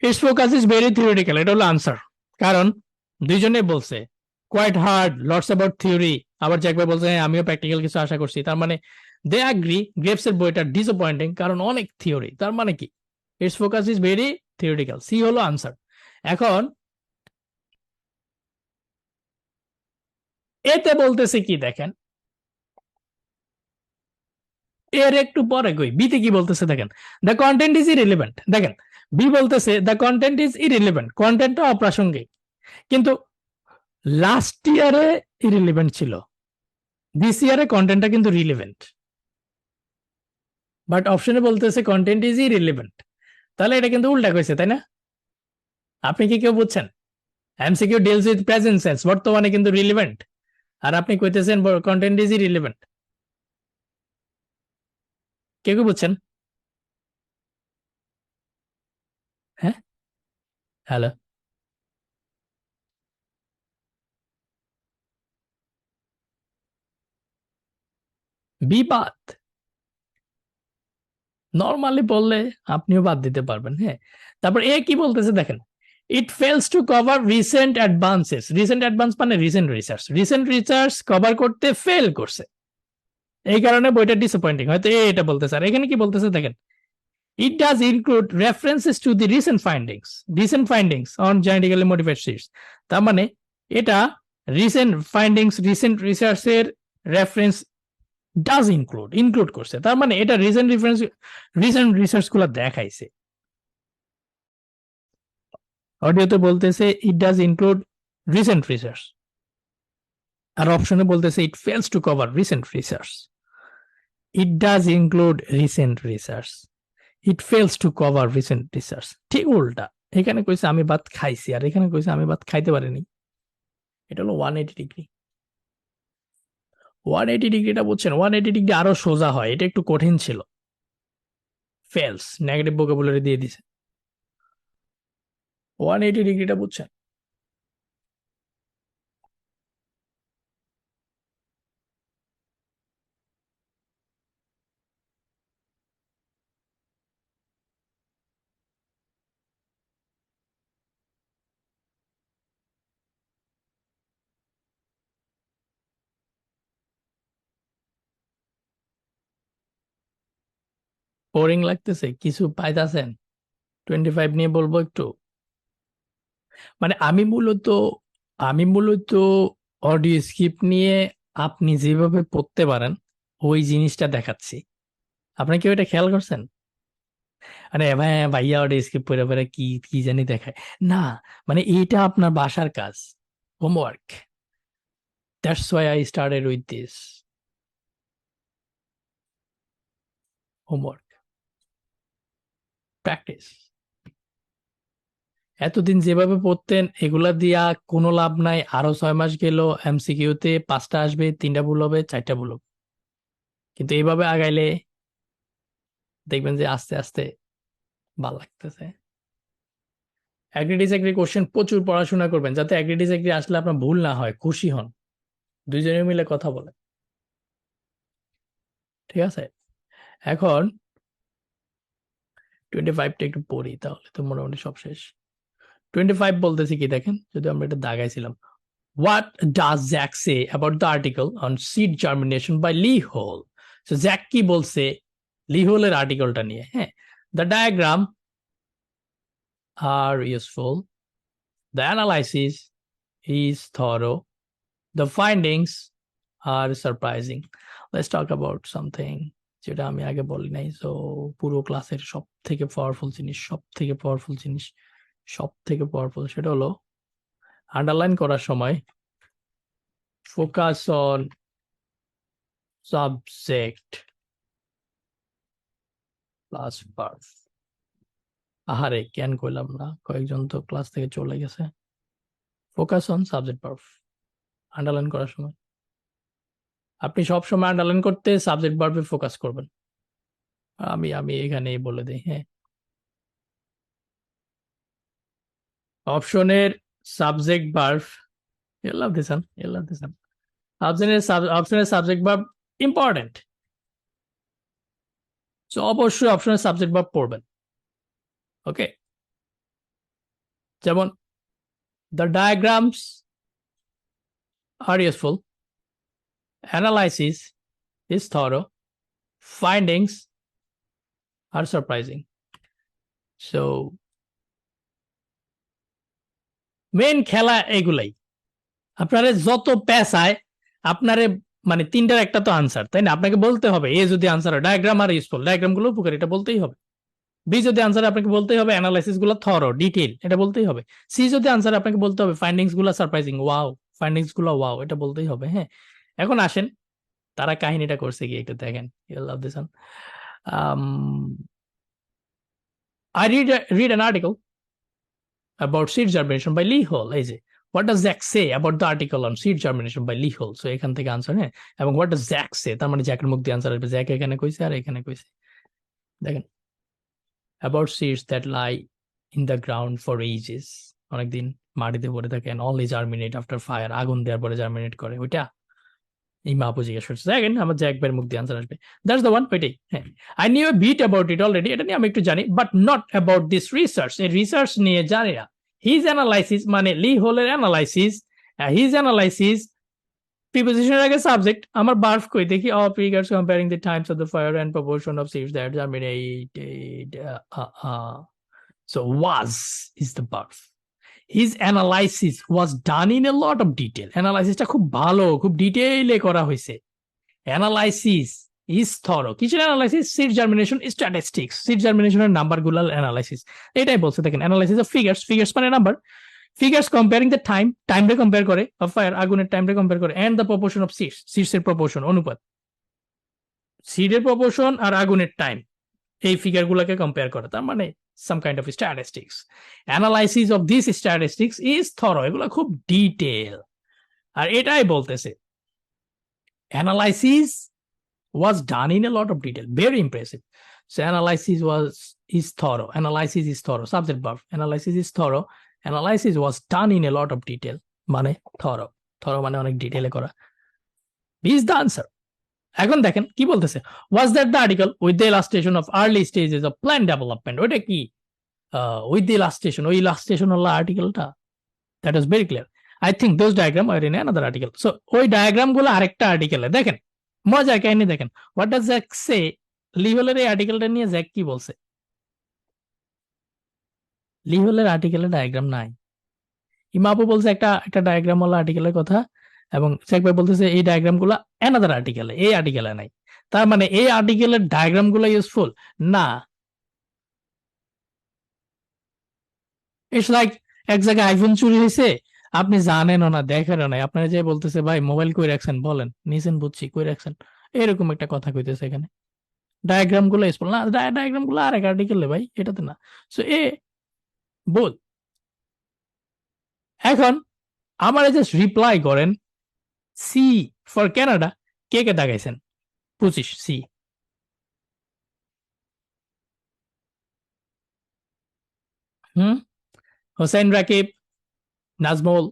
Its focus is very theoretical, এটা হলো আনসার। কারণ দুইজনে বলছে quite hard, lots about theory, আবার জ্যাক ভাই বলছে হ্যাঁ আমিও প্র্যাকটিক্যাল কিছু আশা করছি। তার মানে দে অ্যাগ্রি গ্রেভস এর বইটা ডিসঅ্যাপয়েন্টিং, কারণ অনেক থিওরি। তার মানে কি? It's focus is very theoretical, C হলো আনসার। এখন এতে বলতেছে কি দেখেন, এর একটু পরে কই বিতে কি বলতেছে দেখেন, দ্য কন্টেন্ট ইজ ইরিলেভেন্ট। দেখেন, বি বলতেছে দ্য কন্টেন্ট ইজ ইরিলেভেন্ট, কন্টেন্টটা অপ্রাসঙ্গিক, কিন্তু লাস্ট ইয়ারে ইরিলেভেন্ট ছিল, দিস ইয়ারে কন্টেন্টটা কিন্তু রিলেভেন্ট। বাট অপশনে বলতেছে কন্টেন্ট ইজ ইরিলেভেন্ট, তাহলে এটা কিন্তু উল্টা কইছে, তাই না? আপনি কি কেউ বুঝছেন? MCQ deals with present sense, বর্তমানে কিন্তু রিলেভেন্ট, আর আপনি কইতেছেন কন্টেন্ট ইজ ইরিলেভেন্ট। কেউ কি বুঝছেন? হ্যাঁ, হ্যালো, বি বাদ নর্মালি বললে আপনিও বাদ দিতে পারবেন। হ্যাঁ, তারপর এ কি বলতেছে দেখেন, it fails to cover recent advances. Recent advance মানে রিসেন্ট রিসার্চ কভার করতে ফেল করছে, এই কারণে বইটা ডিসঅ্যাপয়েন্টিং। হয়তো এটা বলতেছে। আর এখানে কি বলতেছে দেখেন, ইট does include references to the recent findings on genetically modified seeds. তার মানে এটা রিসেন্ট রিসেন্ট রিসার্চের রেফারেন্স ডাজ ইনক্লুড করছে, তার মানে এটা রিসেন্ট রিসার্চ গুলো দেখাইছে। অডিওতে বলতেছে it does include recent research, আর অপশনে বলতেছে it fails to cover recent research. It does include recent research, it fails to cover recent research, ঠিক উল্টা। এখানে কইছে আমি ভাত খাইছি, আর এখানে কইছে আমি ভাত খাইতে পারিনি। এটা হলো 180 ডিগ্রি। 180 ডিগ্রিটা বুঝছেন, 180 ডিগ্রি আরো সোজা হয়, এটা একটু কঠিন ছিল। ফেলস, নেগেটিভ ভোকাবুলারি দিয়ে দিছে। 180 ডিগ্রিটা বুঝছেন? বোরিং লাগতেছে? কিছু পাইতাছেন? 25 নিয়ে বলবো একটু। মানে আমি মূলত অডিও স্ক্রিপ্ট নিয়ে আপনি যেভাবে পড়তে পারেন ওই জিনিসটা দেখাচ্ছি। আপনি কি ওইটা খেয়াল করছেন? মানে ভাইয়া অডিও স্ক্রিপ্ট পড়ে পড়ে কি কি জানি দেখায় না, মানে এইটা আপনার বাসার কাজ, homework. That's why I started with this homework, practice. এতদিন যেভাবে পড়তেন এগুলা দিয়া কোনো লাভ নাই। আরো 6 মাস গেল, এমসিকিউতে 5টা আসবে, 3টা ভুল হবে, 4টা ভুল হবে। কিন্তু এইভাবে আগাইলে দেখবেন যে আস্তে আস্তে ভাল লাগতেছে। অ্যাগ্রি ডিসঅ্যাগ্রি কোশ্চেন প্রচুর পড়াশোনা করবেন, যাতে অ্যাগ্রি ডিসঅ্যাগ্রি আসলে আপনার ভুল না হয়, খুশি হন, দুইজনে মিলে কথা বলে। ঠিক আছে, এখন 25টা একটু পড়ি, তাহলে তো মোটামুটি সব শেষ। 25 বলতেছি কি দেখেন, যদি আমরা এটা দাগাইছিলাম, What does Zach say about the article on seed germination by Lee Hall? So Zach কি বলছে Lee Hall এর আর্টিকেলটা নিয়ে? হ্যাঁ, the diagram are useful, the analysis is thorough, the findings are surprising. Let's talk about something যেটা আমি আগে বলি নাই। সো পুরো ক্লাসের সব থেকে পাওয়ারফুল জিনিস, সেটা হলো আন্ডারলাইন করার সময় focus on subject plus verb. আহারে কেন কইলাম না, কয়েকজন তো ক্লাস থেকে চলে গেছে। Focus on subject verb underline করার সময় আপনি সব সময় আন্ডারলাইন করতে সাবজেক্ট ভার্বে ফোকাস করবেন। আমি এখানে বলে দিই। হ্যাঁ, অপশনের সাবজেক্ট ভার্ব, লাভ দিছেন অপশনের সাবজেক্ট ভার্ব ইম্পর্টেন্ট। সো অবশ্যই অপশনের সাবজেক্ট ভার্ব পড়বেন। ওকে, যেমন the diagrams are useful, analysis is thorough, findings are surprising. So main খেলা এগুলাই। আপনারে যত পেশায় আপনারে মানে 3টার একটা তো আনসার, তাই না? আপনাকে বলতে হবে এ যদি আনসার হয় ডায়াগ্রাম আর ইউজফুল, ডায়াগ্রাম গুলো উপকারী, এটা বলতেই হবে। বি যদি আনসার আপনাকে বলতেই হবে অ্যানালাইসিস গুলো থরো ডিটেইল, এটা বলতেই হবে। সি যদি আনসার আপনাকে বলতে হবে ফাইন্ডিংস গুলো সারপ্রাইজিং, ওয়াও, এটা বলতেই হবে। হ্যাঁ, এখন আসেন তারা কাহিনীটা করছে কি একটু দেখেন। You love this one. I read an article about seed germination by Lee Hall. এই যে what does Zach say about the article on seed germination by Lee Hall? So এখান থেকে আনসার। হ্যাঁ, এবং what does Zach say, তার মানে জ্যাকের মুখ দিয়ে আনসার আসবে। জ্যাক এখানে কইছে আর এখানে কইছে। দেখেন, about seeds that lie in the ground for ages, অনেকদিন মাটিতে পড়ে থাকে, and only germinate after fire, আগুন দেওয়ার পরে জার্মিনেট করে, ওইটা এই মাপু জিজ্ঞেস করছে। দেখেন আমার জ্যাকবের মুখ দিয়ে আনসার আসবে। দ্যাটস দ্য ওয়ান, ওইটাই। হ্যাঁ, I knew a bit about it already, এটা নিয়ে আমি একটু জানি, but not about this research, এই রিসার্চ নিয়ে জানি না। হিজ অ্যানালাইসিস মানে লি হোলের অ্যানালাইসিস, হিজ অ্যানালাইসিস প্রিপোজিশনের আগে সাবজেক্ট, আমার ভার্ব কই দেখি, all figures comparing the times of the fire and proportion of seeds that germinated. So was is the verb. His analysis was done in a lot of detail. Analysis টা খুব ভালো, খুব ডিটেইলে করা হয়েছে। Analysis is thorough. কিসের analysis? Seed germination statistics, seed জার্মিনেশনের নাম্বারগুলোর analysis, এটাই বলছে। দেখেন, অ্যানালাইসিস অফ ফিগার্স মানে নাম্বার, ফিগার্স কম্পেয়ারিং দ্য টাইমরে কম্পেয়ার করে, অফ ফায়ার আগুনের টাইমরে কম্পেয়ার করে, and the proportion of seeds এর প্রপোর্শন অনুপাত, সিডের প্রপোর্শন আর আগুনের টাইম, এই ফিগারগুলোকে কম্পেয়ার করে, তার মানে some kind of statistics. Analysis of these statistics is thorough. এগুলো খুব ডিটেইল। আর এটাই বলতেছে Analysis was done in a lot of detail. Very impressive. So analysis is thorough. Analysis is thorough. Subject verb. Analysis is thorough. Analysis was done in a lot of detail. মানে thorough. Thorough মানে অনেক ডিটেইলে করা। B is the answer. এখন দেখেন কি বলতেছে, was that the article with the illustration of early stages of plant development? ওইটা কি with the illustration, ওই illustration হলো আর্টিকেলটা? That was very clear. I think those diagram are in another article. So ওই diagram গুলো আরেকটা আর্টিকেলে। দেখেন মজার কাহিনী দেখেন, what does Jack say? লিহলের এই আর্টিকেলটা নিয়ে জ্যাক কি বলছে? লিহলের আর্টিকেলে ডায়াগ্রাম নাই। ইমাপু বলছে একটা ডায়াগ্রাম হলো আর্টিকেলের কথা, এবং জ্যাক ভাই বলতেছে এই ডায়াগ্রাম গুলো অ্যানাদার আর্টিকেলে, এই আর্টিকেলে নাই। তার মানে এই আর্টিকেলের ডায়াগ্রাম গুলো ইউজফুল না। ইটস লাইক এক জায়গায় আইফোন চুরি হয়েছে, আপনি জানেনও না, দেখেনও না, আপনারা যে বলতেছে ভাই মোবাইল কই রাখছেন, বলেন নিছেন, বুঝছি কই রাখছেন, এরকম একটা কথা কইতেছে এখানে। ডায়াগ্রাম গুলো ইউজফুল না, ডায়াগ্রাম গুলো আরেক আর্টিকেলে ভাই, এটাতে না। সো এ বল। এখন আমারে জাস্ট রিপ্লাই করেন, সি ফর কানাডা কে কে দাগাইছেন? 25 সি। হোসেন রাকিব, নাজমুল,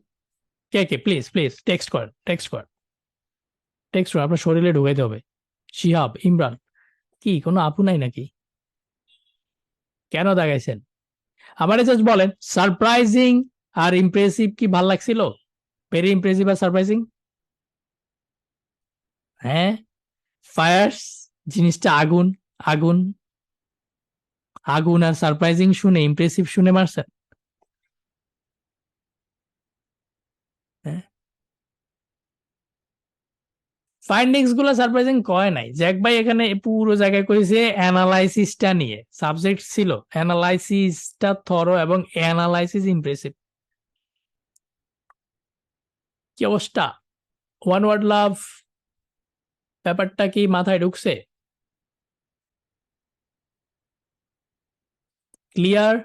কে কে প্লিজ টেক্সট করেন, আপনার শরীরে ঢুকাইতে হবে। শিহাব, ইমরান, কি কোনো আপু নাই নাকি? কেন দাগাইছেন? আমারে জাস্ট বলেন সারপ্রাইজিং আর ইমপ্রেসিভ কি ভাল লাগছিল? ভেরি ইমপ্রেসিভ আর সারপ্রাইজিং? হ্যাঁ, ফায়ার্স জিনিসটা আগুন আর সারপ্রাইজিং শুনে, ইমপ্রেসিভ শুনে মারছেন? হ্যাঁ, ফাইন্ডিংস গুলো সারপ্রাইজিং কয় নাই। জ্যাক ভাই এখানে পুরো জায়গায় কইছে অ্যানালাইসিসটা নিয়ে, সাবজেক্ট ছিল অ্যানালাইসিসটা থরো এবং অ্যানালাইসিস ইমপ্রেসিভ। কি অবস্থা? ওয়ান ওয়ার্ড লাভ ব্যাপারটা কি মাথায় ঢুকছে? ক্লিয়ার?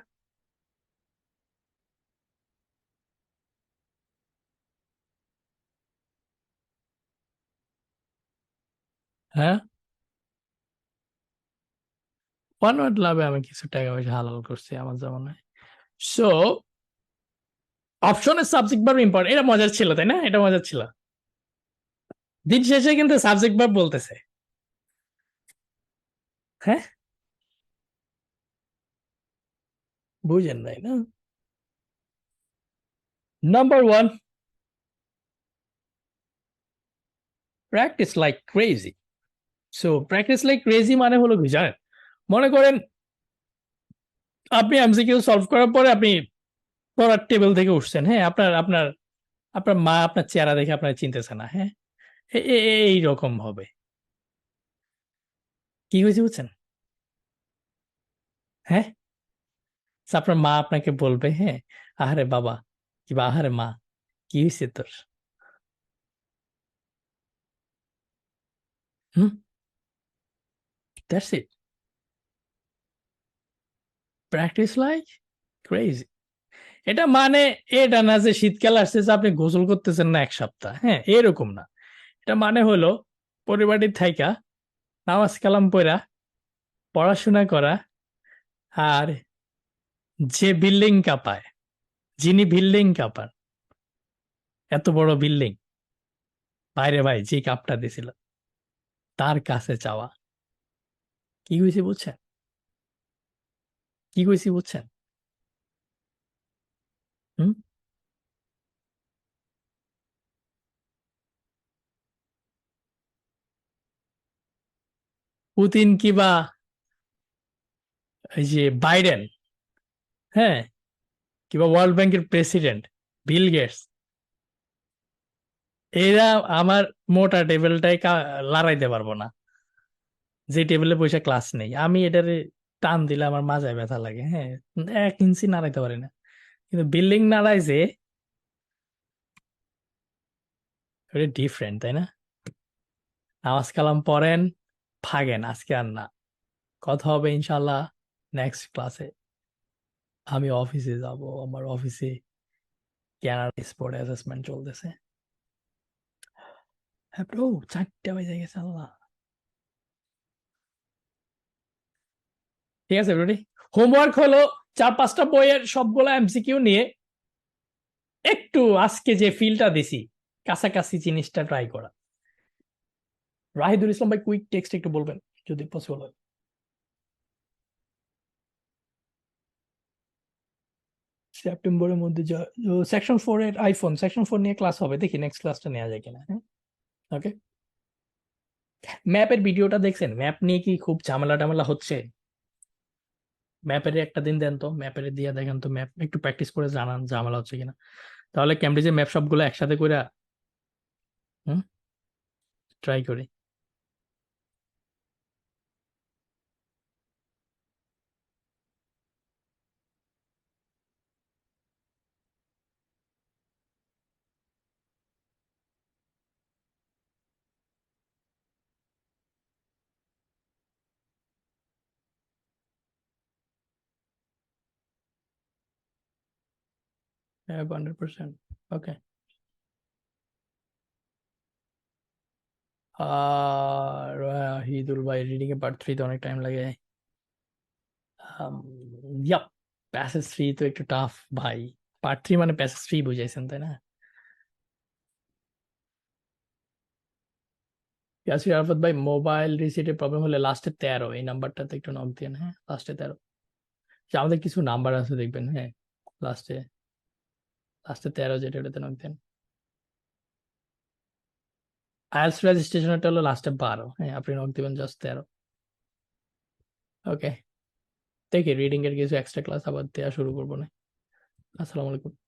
হ্যাঁ, ওয়ান ওয়ার্ড লাভে আমি কিছু টাকা পয়সা হালাল করছি আমার জামানায়। সো অপশনের সাবজেক্ট ভার্ব ইম্পর্টেন্ট। এটা মজার ছিল, তাই না? এটা মজার ছিল। দিন শেষে কিন্তু সাবজেক্ট ভার্ব বলতেছে। হ্যাঁ, বুঝেন নাই না? Number 1, practice like crazy. So practice like crazy মানে হলো কি জানেন? মনে করেন আপনি এমসিকিউ সলভ করার পরে আপনি পড়ার টেবিল থেকে উঠছেন। হ্যাঁ, আপনার মা আপনার চেহারা দেখে আপনার চিনতেছে না। হ্যাঁ, এই রকম হবে। কি হয়েছে বুঝছেন? হ্যাঁ, আপনার মা আপনাকে বলবে, হ্যাঁ, আহারে বাবা কিংবা আহারে মা, কি হয়েছে তোর? That's it. Practice like crazy. এটা মানে এটা না যে শীতকাল আসতেছে আপনি গোসল করতেছেন না 1 সপ্তাহ। হ্যাঁ, এরকম না। এটা মানে হলো পরিবারের থাইকা নামাজ কালাম পড়া, পড়াশোনা করা, আর যে বিল্ডিং কাঁপায়, যিনি বিল্ডিং কাঁপান, এত বড় বিল্ডিং, বাইরে ভাই যে কাপটা দিছিল তার কাছে চাওয়া। কি হয়েছে বুঝছেন? কি কইছি বুঝছেন? হুম, পুতিন কিবা এই যে বাইডেন, হ্যাঁ, কিবা ওয়ার্ল্ড ব্যাংকের প্রেসিডেন্ট বিল গেটস, এরা আমার মোটা টেবিলটাই লড়াইতে পারবো না। যে টেবিলে বসে ক্লাস নেই, আমি এটারে টান দিলে আমার মাজায় ব্যথা লাগে। হ্যাঁ, 1 ইঞ্চি নাড়াইতে পারি না, কিন্তু বিল্ডিং নাড়াই যে ওটা ডিফারেন্ট, তাই না? নামাজ কালাম পড়েন, ভাগেন, আজকে আর না। কথা হবে ইনশাল্লাহ নেক্সট ক্লাসে। আমি অফিসে যাব, আমার অফিসে ক্যানাডা স্পোর্ট অ্যাসেসমেন্ট চলতেছে। ও 4টা বাজে গেছে আল্লাহ। ঠিক আছে এভরিবডি, হোমওয়ার্ক হলো 4-5টা বইয়ের সবগুলো এমসিকিউ নিয়ে একটু আজকে যে ফিলটা দিছি কাছাকাছি জিনিসটা ট্রাই করা। রাহিদুল ইসলাম ভাই কুইক টেক্সট একটু বলবেন যদি পসিবল হয়। সেপ্টেম্বরের মধ্যে সেকশন 4 এর আইফোন সেকশন 4 নিয়ে ক্লাস হবে, দেখি নেক্সট ক্লাসটা নেওয়া যায় কিনা। হ্যাঁ ওকে, ম্যাপের ভিডিওটা দেখছেন? ম্যাপ নিয়ে কি খুব ঝামেলা টামেলা হচ্ছে? ম্যাপের একটা দিন দেন তো, ম্যাপের দিয়ে দেখেন তো, ম্যাপ একটু প্র্যাকটিস করে জানান ঝামেলা হচ্ছে কিনা। তাহলে ক্যামব্রিজের ম্যাপ সবগুলো একসাথে করে ট্রাই করি। হ্যাঁ 100%। ওকে, আর হিদুল ভাই রিডিং এ পার্ট 3 তে অনেক টাইম লাগে। ইয়াপ, প্যাসেজ 3 তো একটু টাফ ভাই। পার্ট 3 মানে প্যাসেজ 3 বুঝাইছেন তাই না? ইয়াসির আরাফাত ভাই, মোবাইল রিসিটের প্রবলেম হলে লাস্টে 13 এই নাম্বারটাতে একটু নক দেন। হ্যাঁ লাস্টে 13, আমাদের কিছু নাম্বার আছে দেখবেন। হ্যাঁ লাস্টে 13 যেটা, ওটাতে নক দেন। আইএলটিএস রেজিস্ট্রেশনটা হলো লাস্টে 12, হ্যাঁ আপনি নক দিবেন জাস্ট 13। ওকে, দেখি রিডিং এর কিছু এক্সট্রা ক্লাস আবার দেওয়া শুরু করবো না। আসসালামু আলাইকুম।